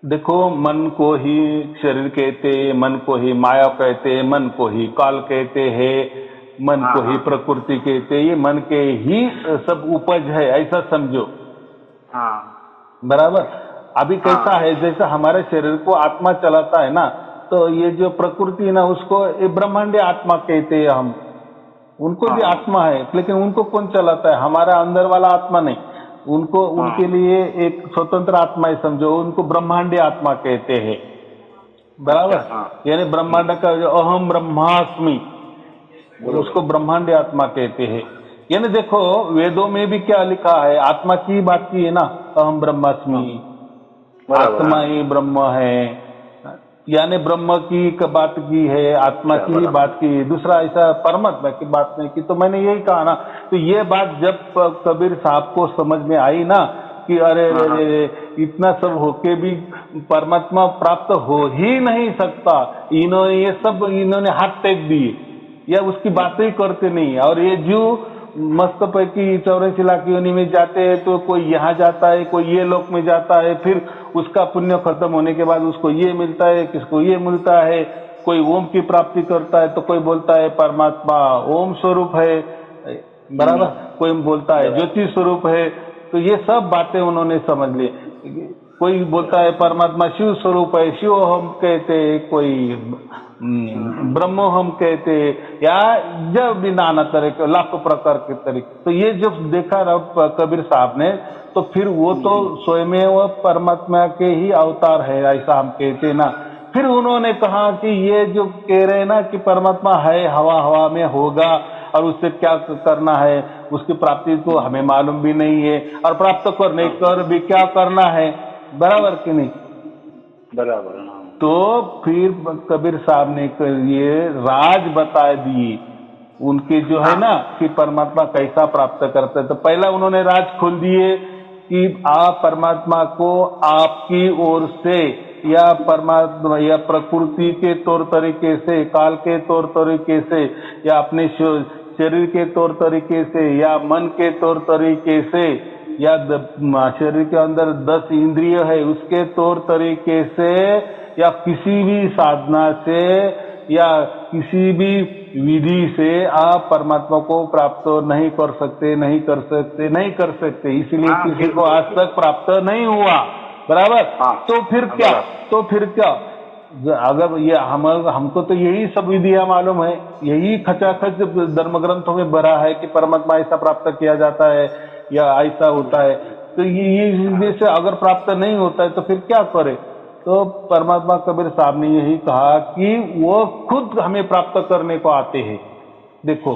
देखो, मन को ही शरीर कहते, मन को ही माया कहते, मन को ही काल कहते हैं, मन को ही प्रकृति कहते, ये मन के ही सब उपज है, ऐसा समझो। बराबर। अभी कैसा है, जैसे हमारे शरीर को आत्मा चलाता है ना, तो ये जो प्रकृति ना, उसको ब्रह्मांडीय आत्मा कहते हैं हम, उनको भी आत्मा है, लेकिन उनको कौन चलाता है, हमारा अंदर वाला आत्मा नहीं, उनको उनके लिए एक स्वतंत्र आत्मा है, समझो, उनको ब्रह्मांडीय आत्मा कहते हैं, बराबर। यानी ब्रह्मांड का जो अहम ब्रह्मास्मि, उसको ब्रह्मांडीय आत्मा कहते हैं। यानी देखो, वेदों में भी क्या लिखा है, आत्मा की बात की है ना, अहम ब्रह्मास्मि, आत्मा ही ब्रह्म है, यानी ब्रह्म की बात की है, आत्मा की बात की, दूसरा ऐसा परमात्मा की बात नहीं की। तो मैंने यही कहा ना, तो ये बात जब कबीर साहब को समझ में आई ना कि अरे इतना सब होके भी परमात्मा प्राप्त हो ही नहीं सकता, इन्होंने हाथ टेक दिए, या उसकी बातें ही करते नहीं। और ये जीव मस्त पैकी 84 लाख योनि में जाते हैं, तो कोई यहाँ जाता है, कोई ये लोक में जाता है, फिर उसका पुण्य खत्म होने के बाद उसको ये मिलता है, किसको ये मिलता है, कोई ओम की प्राप्ति करता है, तो कोई बोलता है परमात्मा ओम स्वरूप है, बराबर, कोई बोलता है ज्योति स्वरूप है। तो ये सब बातें उन्होंने समझ ली। कोई बोलता है परमात्मा शिव स्वरूप है, शिव हम कहते, कोई ब्रह्म हम कहते, या जब भी नाना तरह के लाखों प्रकार के तरीके। तो ये जब देखा कबीर साहब ने, तो फिर वो तो स्वयं वो परमात्मा के ही अवतार है, ऐसा हम कहते ना। फिर उन्होंने कहा कि ये जो कह रहे हैं ना कि परमात्मा है, हवा हवा में होगा और उससे क्या करना है, उसकी प्राप्ति तो हमें मालूम भी नहीं है, और प्राप्त करने कर भी क्या करना है, बराबर कि नहीं। बराबर। हाँ। तो फिर कबीर साहब ने ये राज बता दिए उनके जो है ना कि परमात्मा कैसा प्राप्त करते हैं। तो पहला उन्होंने राज खोल दिए कि आप परमात्मा को आपकी ओर से या परमात्मा या प्रकृति के तौर तरीके से, काल के तौर तरीके से, या अपने शरीर के तौर तरीके से, या मन के तौर तरीके से, या शरीर के अंदर 10 इंद्रिय है उसके तौर तरीके से, या किसी भी साधना से या किसी भी विधि से आप परमात्मा को प्राप्त नहीं कर सकते, नहीं कर सकते, नहीं कर सकते, इसलिए किसी को आज तक प्राप्त नहीं हुआ, बराबर। तो फिर क्या, तो फिर क्या, अगर ये हमको तो यही सब विधियां मालूम है, यही खचाखच धर्म ग्रंथों में भरा है कि परमात्मा ऐसा प्राप्त किया जाता है या ऐसा होता है। तो ये से अगर प्राप्त नहीं होता है तो फिर क्या करे। तो परमात्मा कबीर साहब ने यही कहा कि वो खुद हमें प्राप्त करने को आते हैं। देखो,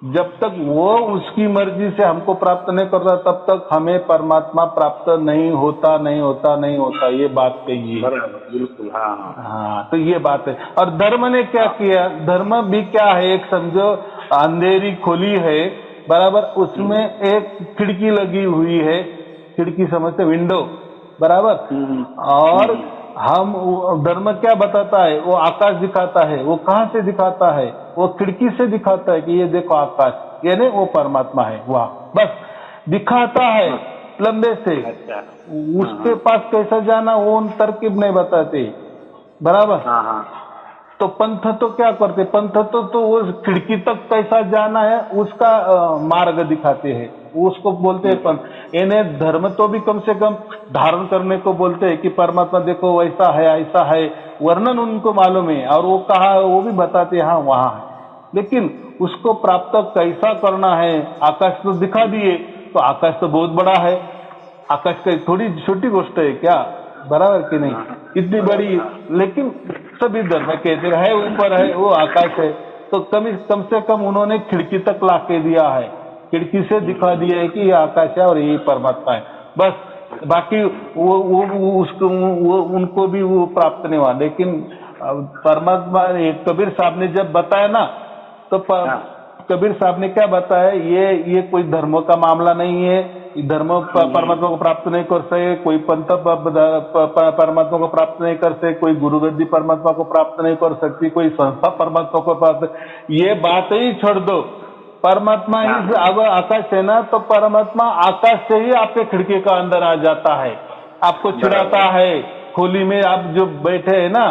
जब तक वो उसकी मर्जी से हमको प्राप्त नहीं करता तब तक हमें परमात्मा प्राप्त नहीं होता, नहीं होता, नहीं होता। ये बात कही है, बिल्कुल। हाँ। तो ये बात है। और धर्म ने क्या किया, धर्म भी क्या है, एक समझो अंधेरी खोली है, बराबर, उसमें एक खिड़की लगी हुई है, खिड़की समझते, विंडो, बराबर। और हम धर्म क्या बताता है, वो आकाश दिखाता है। वो कहाँ से दिखाता है, वो खिड़की से दिखाता है कि ये देखो आकाश, ये नहीं वो परमात्मा है, वाह, बस दिखाता है लंबे से। उसके पास कैसा जाना वो तरकीब नहीं बताते, बराबर। तो पंथ तो क्या करते, पंथ तो उस खिड़की तक कैसा जाना है उसका मार्ग दिखाते हैं, उसको बोलते हैं पंथ। इन्हें धर्म तो भी कम से कम धारण करने को बोलते हैं कि परमात्मा देखो वैसा है, ऐसा है, वर्णन उनको मालूम है और वो कहा वो भी बताते हैं, हाँ वहां है। लेकिन उसको प्राप्त कैसा करना है, आकाश तो दिखा दिए, तो आकाश तो बहुत बड़ा है, आकाश का थोड़ी छोटी गोष्ट है क्या, बराबर कि नहीं, इतनी बड़ी। लेकिन सभी धर्म कहते है ऊपर है, वो आकाश है, तो कम से कम उन्होंने खिड़की तक ला के दिया है, खिड़की से दिखा दिया है कि ये आकाश है और ये परमात्मा है, बस। बाकी वो उनको भी वो प्राप्त नहीं हुआ। लेकिन परमात्मा कबीर साहब ने जब बताया ना, तो कबीर साहब ने क्या बताया, ये कोई धर्मों का मामला नहीं है, धर्म परमात्मा को प्राप्त नहीं कर सके, कोई पंथ परमात्मा को प्राप्त नहीं कर सके, कोई गुरु गद्दी परमात्मा को प्राप्त नहीं कर सकती, कोई संस्था परमात्मा को प्राप्त, ये बात ही छोड़ दो। परमात्मा ही अब आकाश है ना, तो परमात्मा आकाश से ही आपके खिड़की का अंदर आ जाता है, आपको छुड़ाता है। खोली में आप जो बैठे है ना,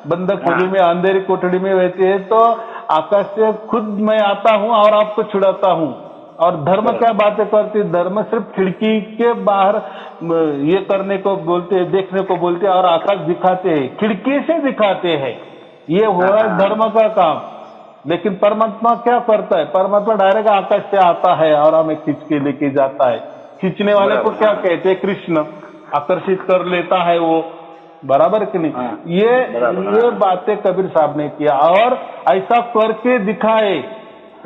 बंद खोली में अंधेरी कोठड़ी में बैठे हैं, तो आकाश से खुद मैं आता हूं और आपको छुड़ाता हूं। और धर्म क्या बातें करती, धर्म सिर्फ खिड़की के बाहर ये करने को बोलते हैं, देखने को बोलते हैं, और आकाश दिखाते हैं, खिड़की से दिखाते हैं, ये हो रहा है धर्म का काम। लेकिन परमात्मा क्या करता है, परमात्मा डायरेक्ट आकाश से आता है और हमें खींच के लेके जाता है। खींचने वाले को क्या कहते हैं, कृष्ण, आकर्षित कर लेता है वो, बराबर कि नहीं। ये बातें कबीर साहब ने किया और ऐसा करके दिखाए,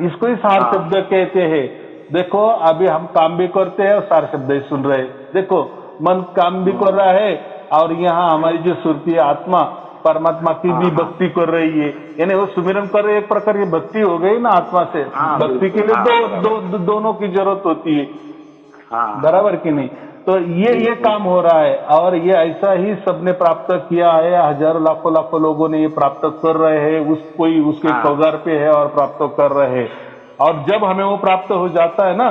इसको ही सार शब्द कहते हैं। देखो अभी हम काम भी करते हैं और सार शब्द ही सुन रहे हैं। देखो मन काम भी कर रहा है और यहाँ हमारी जो सुरती आत्मा परमात्मा की भी भक्ति कर रही है, यानी वो सुमिरन कर रहे, एक प्रकार की भक्ति हो गई ना आत्मा से। भक्ति के लिए दोनों की जरूरत होती है, बराबर कि नहीं। तो ये काम हो रहा है और ये ऐसा ही सबने प्राप्त किया है, हजारों लाखों लोगों ने ये प्राप्त कर रहे हैं, कोई उसके कगार पे है और प्राप्त कर रहे हैं। और जब हमें वो प्राप्त हो जाता है ना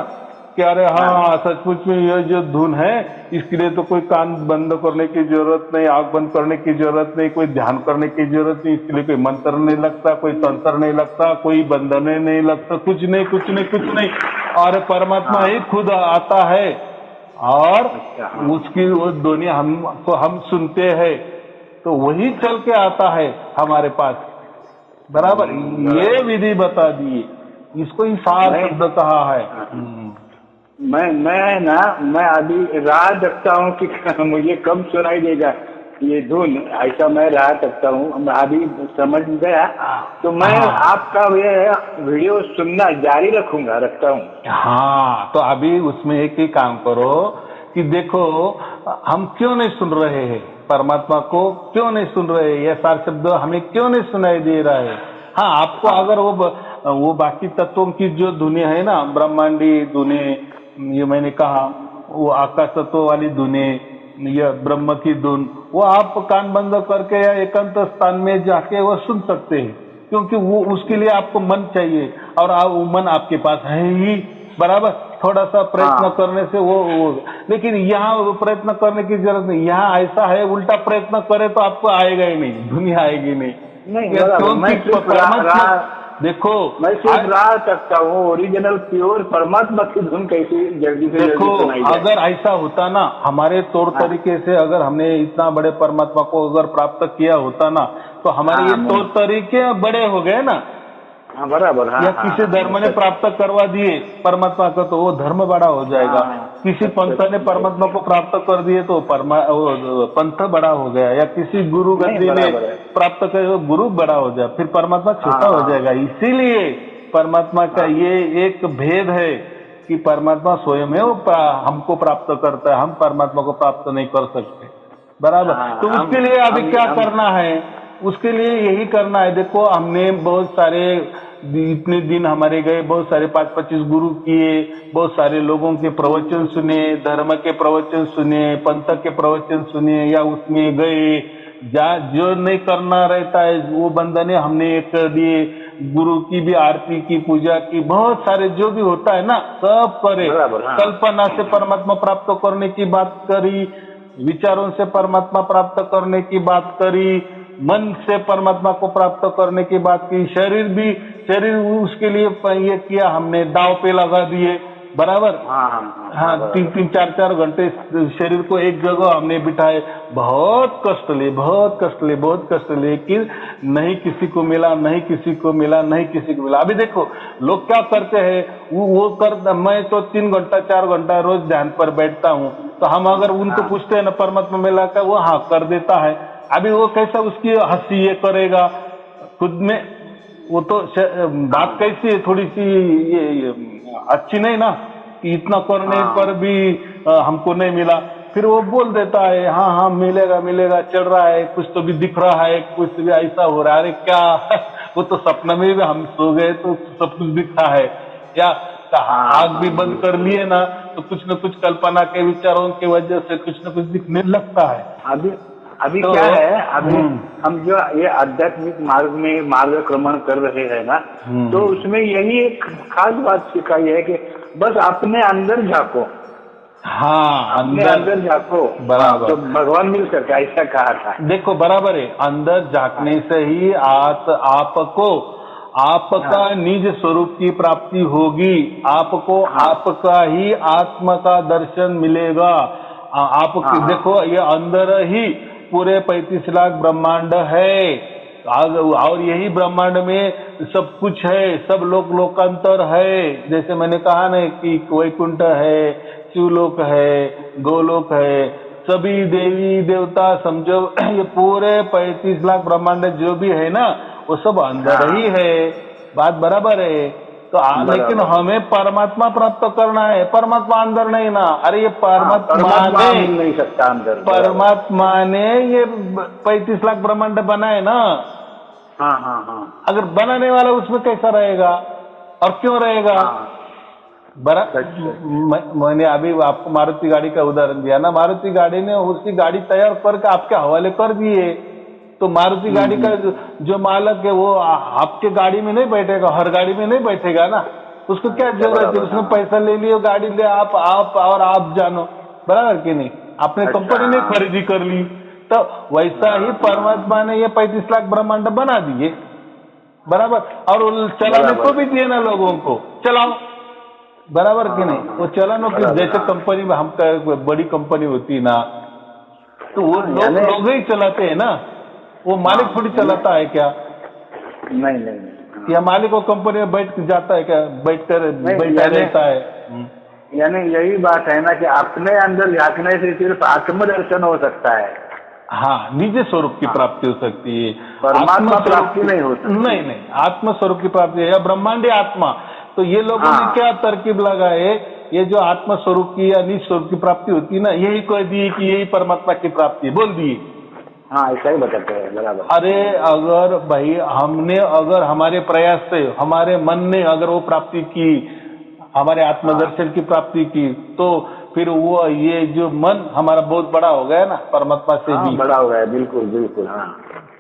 कि अरे हाँ सचमुच में ये जो धुन है, इसके लिए तो कोई कान बंद करने की जरूरत नहीं, आंख बंद करने की जरूरत नहीं, कोई ध्यान करने की जरूरत नहीं, इसके लिए कोई मंत्र नहीं लगता, कोई तंत्र नहीं लगता, कोई बंधने नहीं लगता, कुछ नहीं। और परमात्मा ही खुद आता है और उसकी वो दुनिया हम सुनते हैं, तो वही चल के आता है हमारे पास, बराबर। ये विधि बता दी, इसको ही सार शब्द कहा है। मैं अभी राह देखता हूँ कि मुझे कब सुनाई देगा ये धुन ऐसा मैं रहा सकता हूँ, अभी समझ गया तो मैं आपका ये वीडियो सुनना जारी रखता हूँ। हाँ, तो अभी उसमें एक ही काम करो कि देखो हम क्यों नहीं सुन रहे हैं, परमात्मा को क्यों नहीं सुन रहे, ये सारे शब्द हमें क्यों नहीं सुनाई दे रहा है। हाँ, आपको अगर वो बाकी तत्वों की जो दुनिया है ना, ब्रह्मांडी धुने, ये मैंने कहा वो आकाश तत्व वाली धुने, या ब्रह्म की धुन, वो आप कान बंद करके या एकांत स्थान में जाके वो सुन सकते हैं, क्योंकि वो उसके लिए आपको मन चाहिए, और वो मन आपके पास है ही, बराबर। थोड़ा सा प्रयत्न करने से वो लेकिन यहाँ वो प्रयत्न करने की जरूरत नहीं। यहाँ ऐसा है, उल्टा प्रयत्न करे तो आपको आएगा ही नहीं, दुनिया आएगी नहीं। देखो मैं सिर्फ रहा सकता हूँ, ओरिजिनल प्योर परमात्मा की धुन कैसी जल्दी से देखो जल्दी अगर ऐसा होता ना, हमारे तौर तरीके से अगर हमने इतना बड़े परमात्मा को अगर प्राप्त किया होता ना, तो हमारे ये तौर तरीके बड़े हो गए ना। बराबर। या किसी धर्म ने प्राप्त करवा दिए परमात्मा को, तो वो धर्म बड़ा हो जाएगा। किसी पंथ ने परमात्मा को प्राप्त कर दिए तो पंथ बड़ा हो गया, या किसी गुरु गति ने प्राप्त कर तो गुरु बड़ा हो जाए, फिर परमात्मा छोटा हो जाएगा। इसीलिए परमात्मा का ये एक भेद है कि परमात्मा स्वयं है, वो हमको प्राप्त करता है, हम परमात्मा को प्राप्त नहीं कर सकते, बराबर। तो उसके लिए अभी क्या करना है, उसके लिए यही करना है। देखो हमने बहुत सारे इतने दिन हमारे गए, बहुत सारे 5-25 गुरु किए, बहुत सारे लोगों के प्रवचन सुने, धर्म के प्रवचन सुने, पंथ के प्रवचन सुने, या उसमें गए। जो नहीं करना रहता है वो बंधने हमने कर दिए, गुरु की भी आरती की, पूजा की, बहुत सारे जो भी होता है ना सब करे। कल्पना से परमात्मा प्राप्त करने की बात करी, विचारों से परमात्मा प्राप्त करने की बात करी, मन से परमात्मा को प्राप्त करने की बात की, शरीर उसके लिए ये किया हमने, दाव पे लगा दिए, बराबर। हाँ 3-3, 4-4 घंटे शरीर को एक जगह हमने बिठाए, बहुत कष्ट लिए, लेकिन नहीं किसी को मिला, नहीं किसी को मिला। अभी देखो लोग क्या करते हैं, मैं तो 3 घंटा 4 घंटा रोज ध्यान पर बैठता हूँ, तो हम अगर उनको पूछते हैं ना परमात्मा मिला का, वो हाँ कर देता है। अभी वो कैसा उसकी हंसी ये करेगा खुद में, वो तो बात कैसी है, थोड़ी सी ये अच्छी नहीं ना, कि इतना करने पर भी हमको नहीं मिला। फिर वो बोल देता है हाँ मिलेगा, चल रहा है, कुछ तो भी दिख रहा है, कुछ भी ऐसा हो रहा है। अरे क्या वो तो सपने में भी हम सो गए तो सब कुछ दिख रहा है, या आग भी बंद कर लिए ना तो कुछ न कुछ कल्पना के विचारों की वजह से कुछ न कुछ दिखने लगता है। अभी तो, क्या है, अभी हम जो ये आध्यात्मिक मार्गक्रमण कर रहे हैं ना, तो उसमें यही एक खास बात सिखाई है कि बस अपने अंदर झांको। हाँ, अपने अंदर झांको, बराबर, तो भगवान मिल सकता है, ऐसा कहा था। देखो बराबर है, अंदर झांकने से ही आपका निज स्वरूप की प्राप्ति होगी, आपको आपका ही आत्मा का दर्शन मिलेगा। देखो ये अंदर ही पूरे 35 लाख ब्रह्मांड है, और यही ब्रह्मांड में सब कुछ है, सब लोकांतर है। जैसे मैंने कहा ना कि वैकुंठ है, शिवलोक है, गोलोक है, सभी देवी देवता समझो, ये पूरे 35 लाख ब्रह्मांड जो भी है ना, वो सब अंदर ही है। बात बराबर है। तो लेकिन हमें परमात्मा प्राप्त करना है, परमात्मा अंदर नहीं ना। अरे ये परमात्मा ने नहीं सकता अंदर, परमात्मा ने ये 35 लाख ब्रह्मांड बनाए ना। हाँ। अगर बनाने वाला उसमें कैसा रहेगा और क्यों रहेगा? मैंने अभी आपको मारुति गाड़ी का उदाहरण दिया ना, मारुति गाड़ी ने उसकी गाड़ी तैयार करके आपके हवाले कर दिए, तो मारुति गाड़ी का जो मालक है वो आपके गाड़ी में नहीं बैठेगा, हर गाड़ी में नहीं बैठेगा ना, उसको क्या जरूरत है? उसने पैसा ले लिया, गाड़ी ले आप जानो, बराबर कि नहीं? आपने कंपनी ने खरीदी कर ली, तो वैसा ही परमात्मा ने ये 35 लाख ब्रह्मांड बना दिए, बराबर, और चलाने को भी दिए ना लोगों को, चलाओ, बराबर कि नहीं? वो चलानो की जैसे कंपनी में हम बड़ी कंपनी होती ना, तो वो लोग ही चलाते हैं ना, वो मालिक थोड़ी चलाता है क्या? नहीं। या मालिक वो कंपनी में बैठ जाता है क्या? बैठा रहता है। यानी यही बात है ना कि अपने अंदर झांकने से सिर्फ आत्मदर्शन हो सकता है। हाँ, निज स्वरूप की प्राप्ति हो सकती है, परमात्मा प्राप्ति नहीं हो सकती। नहीं, आत्म स्वरूप की प्राप्ति है या ब्रह्मांडी आत्मा। तो ये लोगों ने क्या तरकीब लगाए, ये जो आत्म स्वरूप की या निज स्वरूप की प्राप्ति होती है ना, यही कह दी कि यही परमात्मा की प्राप्ति बोल दिए। हाँ, ऐसा ही बताते हैं, बराबर। अरे अगर भाई हमने अगर हमारे प्रयास से हमारे मन ने अगर वो प्राप्ति की, हमारे आत्मदर्शन की प्राप्ति की, तो फिर वो ये जो मन हमारा बहुत बड़ा हो गया ना परमात्मा से भी बड़ा हो गया, बिल्कुल बिल्कुल। हाँ,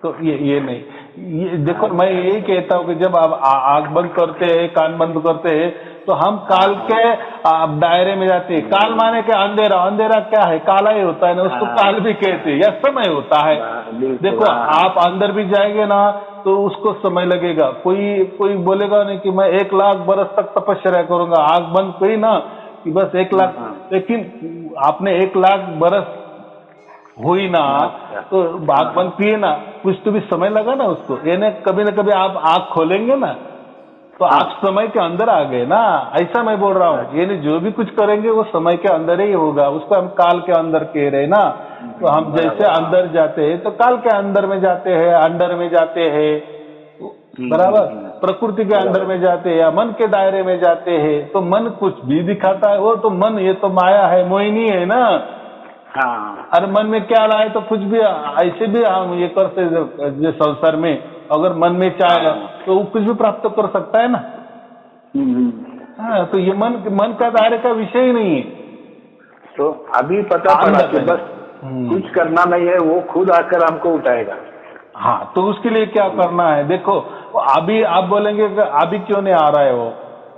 तो ये नहीं, ये देखो मैं यही कहता हूँ कि जब आप आंख बंद करते हैं, कान बंद करते हैं, तो हम काल के दायरे में जाते हैं। काल माने के अंधेरा, अंधेरा क्या है, काला ही होता है ना, उसको काल भी कहते हैं या समय होता है। देखो आप अंदर भी जाएंगे ना तो उसको समय लगेगा। कोई बोलेगा नहीं कि मैं 1 लाख बरस तक तपस्या करूंगा, आंख बंद करी ना कि बस 1 लाख, लेकिन आपने 1 लाख बरस हुई ना तो आंख बंद किए ना, कुछ तो भी समय लगा ना उसको। यानी कभी ना कभी आप आंख खोलेंगे ना तो आप समय के अंदर आ गए ना, ऐसा मैं बोल रहा हूँ। यानी जो भी कुछ करेंगे वो समय के अंदर ही होगा, उसको हम काल के अंदर कह रहे ना। तो हम जैसे अंदर जाते हैं तो काल के अंदर में जाते हैं, अंदर में जाते हैं, बराबर, प्रकृति के अंदर में जाते हैं या मन के दायरे में जाते हैं। तो मन कुछ भी दिखाता है, वो तो मन, ये तो माया है, मोहिनी है ना। हाँ, अरे मन में क्या लाए तो कुछ भी ऐसे भी हम ये करते जो संसार में, अगर मन में चाहे तो वो कुछ भी प्राप्त कर सकता है ना। हाँ, तो ये मन का दायरे का विषय ही नहीं है। तो अभी पता पड़ा कि बस कुछ करना नहीं है, वो खुद आकर हमको उठाएगा। हाँ, तो उसके लिए क्या करना है, देखो अभी आप बोलेंगे कि अभी क्यों नहीं आ रहा है वो,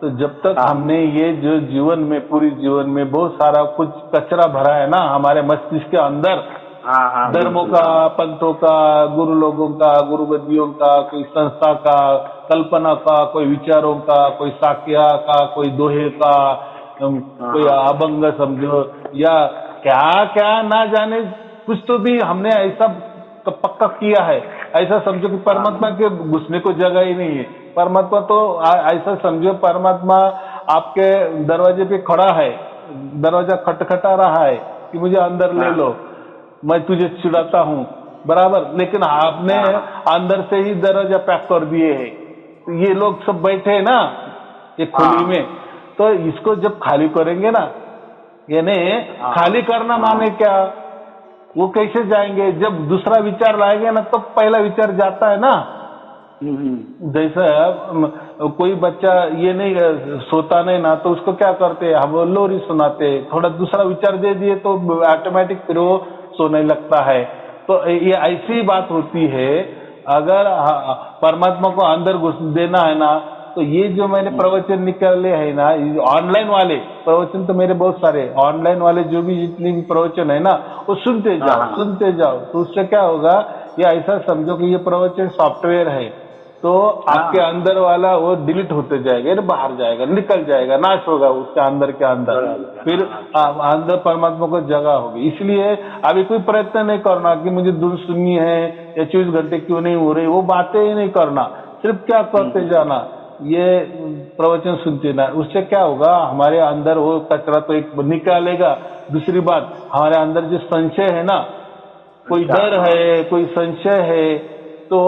तो जब तक हमने ये जो जीवन में, पूरी जीवन में बहुत सारा कुछ कचरा भरा है ना हमारे मस्तिष्क के अंदर, धर्मों का, पंथों का, गुरु लोगों का, गुरुगद्दियों का, कोई संस्था का, कल्पना का, कोई विचारों का, कोई साक्या का, कोई दोहे का, कोई अभंग समझो या क्या क्या ना जाने, कुछ तो भी हमने ऐसा पक्का किया है। ऐसा समझो कि परमात्मा के घुसने को जगह ही नहीं है। परमात्मा तो ऐसा समझो, परमात्मा आपके दरवाजे पे खड़ा है, दरवाजा खटखटा रहा है कि मुझे अंदर ले लो, मैं तुझे छुड़ाता हूँ, बराबर। लेकिन आपने अंदर से ही दरवाजा पैक कर दिए है। तो ये लोग सब बैठे हैं ना एक खुली में, तो इसको जब खाली करेंगे ना, यानी खाली करना माने क्या, वो कैसे जाएंगे, जब दूसरा विचार लाएंगे ना तो पहला विचार जाता है ना। जैसे कोई बच्चा ये नहीं सोता नहीं ना, तो उसको क्या करते हैं, हम लोरी सुनाते, थोड़ा दूसरा विचार दे दिए तो ऑटोमेटिक फिर वो सोने लगता है। तो ये ऐसी बात होती है। अगर परमात्मा को अंदर घुस देना है ना, तो ये जो मैंने प्रवचन निकाले है ना, ऑनलाइन वाले प्रवचन तो मेरे बहुत सारे, ऑनलाइन वाले जो भी जितने भी प्रवचन है ना, वो सुनते जाओ। तो उससे क्या होगा, ये ऐसा समझो कि ये प्रवचन सॉफ्टवेयर है, तो आपके अंदर वाला वो डिलीट होते जाएगा, बाहर जाएगा, निकल जाएगा, नाश होगा उसके अंदर के अंदर, फिर अंदर परमात्मा को जगह होगी। इसलिए अभी कोई प्रयत्न नहीं करना कि मुझे धुन सुननी है या 24 घंटे क्यों नहीं हो रही, वो बातें ही नहीं करना, सिर्फ क्या करते जाना, ये प्रवचन सुनते ना। उससे क्या होगा, हमारे अंदर वो कचरा तो एक निकालेगा। दूसरी बात, हमारे अंदर जो संशय है ना, कोई डर है, कोई संशय है, तो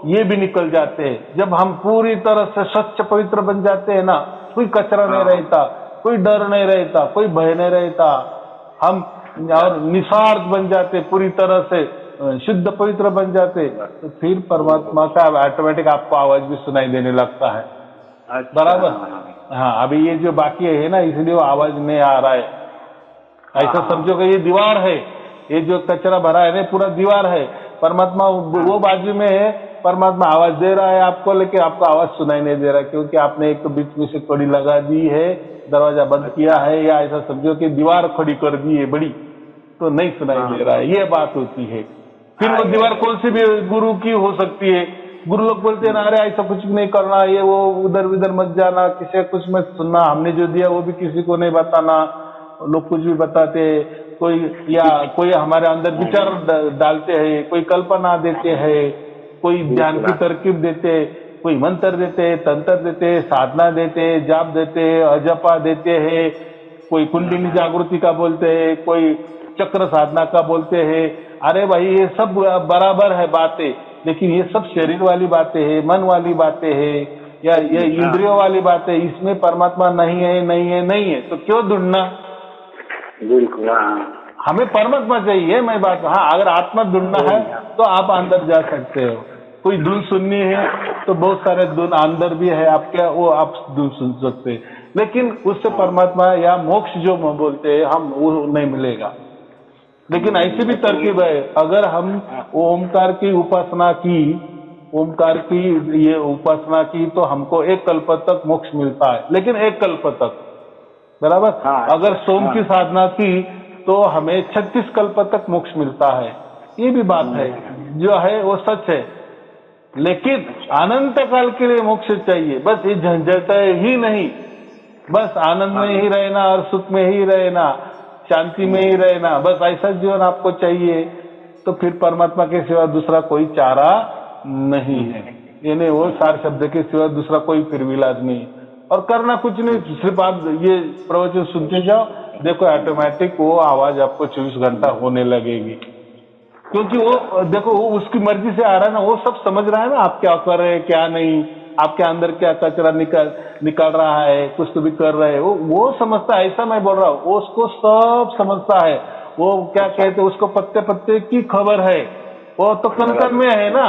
ये भी निकल जाते हैं। जब हम पूरी तरह से स्वच्छ पवित्र बन जाते हैं ना, कोई कचरा नहीं रहता, कोई डर नहीं रहता, कोई भय नहीं रहता, हम और निस्वार्थ बन जाते, पूरी तरह से शुद्ध पवित्र बन जाते, तो फिर परमात्मा का ऑटोमेटिक आपको आवाज भी सुनाई देने लगता है। बराबर। हाँ, अभी ये जो बाकी है ना, इसलिए वो आवाज नहीं आ रहा है। ऐसा समझो कि ये दीवार है, ये जो कचरा भरा है ना, पूरा दीवार है, परमात्मा वो बाजू में है, परमात्मा आवाज दे रहा है आपको, लेकिन आपको आवाज सुनाई नहीं दे रहा, क्योंकि आपने एक तो बीच में से कड़ी लगा दी है, दरवाजा बंद किया है, या ऐसा समझो कि दीवार खड़ी कर दी है बड़ी, तो नहीं सुनाई दे रहा है। ये बात होती है। फिर वो दीवार कौन सी भी गुरु की हो सकती है। गुरु लोग बोलते हैं ना, अरे ऐसा कुछ नहीं करना, ये वो उधर उधर मत जाना, किसी कुछ मत सुनना, हमने जो दिया वो भी किसी को नहीं बताना। लोग कुछ भी बताते, कोई हमारे अंदर विचार डालते हैं, कोई कल्पना देते हैं, कोई ध्यान की तरकीब देते, कोई मंत्र देते, तंत्र देते, साधना देते, जाप देते, अजपा देते हैं, कोई कुंडलिनी जागृति का बोलते हैं, कोई चक्र साधना का बोलते हैं। अरे भाई ये सब बराबर है बातें, लेकिन ये सब शरीर वाली बातें है, मन वाली बातें है, या ये इंद्रियों वाली बातें, इसमें परमात्मा नहीं है नहीं है नहीं है, तो क्यों ढूंढना? बिल्कुल। हमें परमात्मा चाहिए। मैं बात, हाँ, अगर आत्मा ढूंढना है तो आप अंदर जा सकते हो। कोई धुन सुननी है तो बहुत सारे धुन अंदर भी है आपके, वो आप धुन सुन सकते हैं, लेकिन उससे परमात्मा या मोक्ष जो बोलते हैं हम, वो नहीं मिलेगा। लेकिन ऐसी भी तरकीब है, अगर हम ओमकार की उपासना की, ओमकार की ये उपासना की, तो हमको 1 कल्प तक मोक्ष मिलता है, लेकिन 1 कल्प तक, बराबर। अगर सोम की साधना की तो हमें 36 कल्प तक मोक्ष मिलता है। ये भी बात है, जो है वो सच है, लेकिन अनंत काल के लिए मोक्ष चाहिए। बस ये झंझट ही नहीं, बस आनंद में ही रहना और सुख में ही रहना, शांति में ही रहना, बस ऐसा जीवन आपको चाहिए, तो फिर परमात्मा के सिवा दूसरा कोई चारा नहीं है। यानी वो सार शब्द के सिवा दूसरा कोई फिर भी इलाज नहीं, और करना कुछ नहीं, सिर्फ आप ये प्रवचन सुनते जाओ, देखो ऑटोमेटिक वो आवाज आपको 24 घंटा होने लगेगी, क्योंकि वो देखो वो उसकी मर्जी से आ रहा है ना, वो सब समझ रहा है ना, आप क्या कर रहे हैं क्या नहीं, आपके अंदर क्या कचरा निकल रहा है, कुछ तो भी कर रहे हैं, वो समझता है। ऐसा मैं बोल रहा हूँ, वो उसको सब समझता है। वो क्या कहते हैं, उसको पत्ते पत्ते की खबर है, वो तो कन में है ना।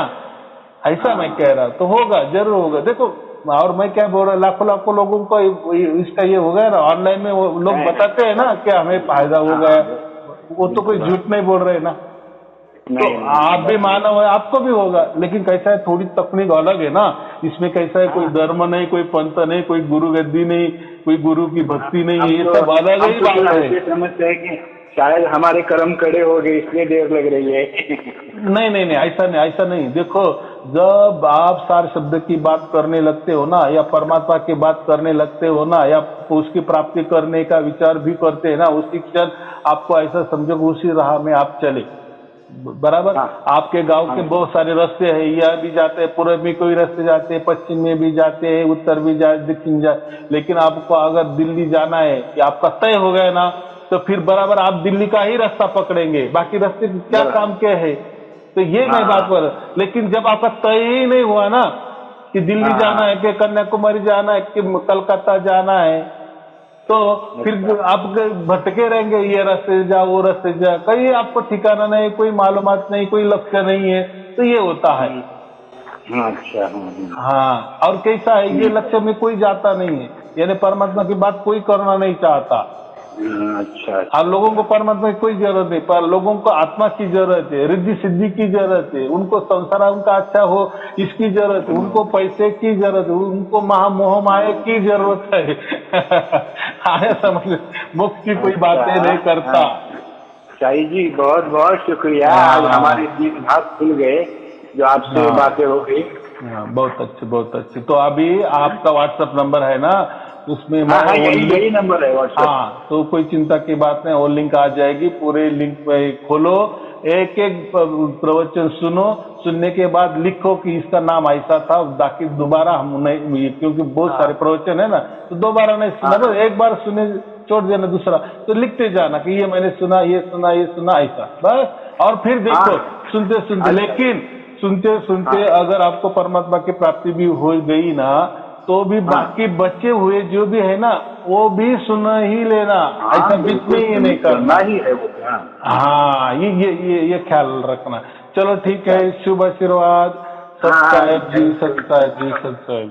ऐसा मैं कह रहा, तो होगा, जरूर होगा। देखो, और मैं क्या बोल रहा, लाखों लाखों लोगों को इसका ये हो गया ना, ऑनलाइन में वो लोग बताते हैं ना कि हमें फायदा हो गया, वो तो कोई झूठ नहीं बोल रहे ना। तो आप भी मानव है, आपको भी होगा, लेकिन कैसा है, थोड़ी तकनीक अलग है ना इसमें। कैसा है, कोई धर्म नहीं, कोई पंथ नहीं, कोई गुरु गद्दी नहीं, कोई गुरु की भक्ति नहीं, ये सब अलग ही बात है। समझते हैं कि शायद हमारे कर्म कड़े हो गए इसलिए देर लग रही है। नहीं नहीं नहीं, ऐसा नहीं, ऐसा नहीं। देखो, जब आप सार शब्द की बात करने लगते हो ना, या परमात्मा की बात करने लगते हो ना, या उसकी प्राप्ति करने का विचार भी करते हैं ना, उसी क्षण आपको ऐसा समझो उसी राह में आप चले, बराबर। आपके गांव के बहुत सारे रास्ते हैं, यह भी जाते हैं, पूर्व में कोई रास्ते जाते हैं, पश्चिम में भी जाते हैं, उत्तर भी जाते, दक्षिण जाते, लेकिन आपको अगर दिल्ली जाना है, या आपका तय हो गया ना, तो फिर बराबर आप दिल्ली का ही रास्ता पकड़ेंगे, बाकी रास्ते क्या काम के है। तो ये मैं बात कर, लेकिन जब आपका तय ही नहीं हुआ ना कि दिल्ली जाना है, कि कन्याकुमारी जाना है, कि कलकत्ता जाना है, तो फिर आप भटके रहेंगे, ये रास्ते जा वो रास्ते जा, कहीं आपको ठिकाना नहीं, कोई मालूमात नहीं, कोई लक्ष्य नहीं है, तो ये होता है। अच्छा। हाँ, और कैसा है, ये लक्ष्य में कोई जाता नहीं है, यानी परमात्मा की बात कोई करना नहीं चाहता। अच्छा। और लोगों को परमात्मा की कोई जरूरत नहीं, पर लोगों को आत्मा की जरूरत है, रिद्धि सिद्धि की जरूरत है, उनको संसार उनका अच्छा हो इसकी जरूरत है, उनको पैसे की जरूरत है, उनको मोह माया की जरूरत है। आया समझ, मुक्त की कोई बातें नहीं करता। शाही जी, बहुत बहुत शुक्रिया, आज हमारे 3 भाग खुल गए जो आपसे बातें हो गई। बहुत अच्छे, बहुत अच्छे। तो अभी आपका व्हाट्सएप नंबर है ना, उसमें यही नंबर है व्हाट्सएप। हाँ, तो कोई चिंता की बात नहीं, वो लिंक आ जाएगी, पूरे लिंक पे खोलो, एक एक प्रवचन सुनो, सुनने के बाद लिखो कि इसका नाम ऐसा था, ताकि दोबारा हम नहीं, क्योंकि बहुत सारे प्रवचन है ना, तो दोबारा नहीं सुना, एक बार सुने छोड़ देना, दूसरा तो लिखते जाना कि ये मैंने सुना, ये सुना, ये सुना, ऐसा बस। और फिर देखो, सुनते सुनते, लेकिन सुनते सुनते अगर आपको परमात्मा की प्राप्ति भी हो गई ना, तो भी बाकी बचे हुए जो भी है ना, वो भी सुन ही लेना, ऐसा बीच में ही नहीं करना ही है वो। हाँ, ये ख्याल रखना। चलो ठीक है, शुभ आशीर्वाद। सत्साहेब जी, सत्साहेब जी, सत्साहेब।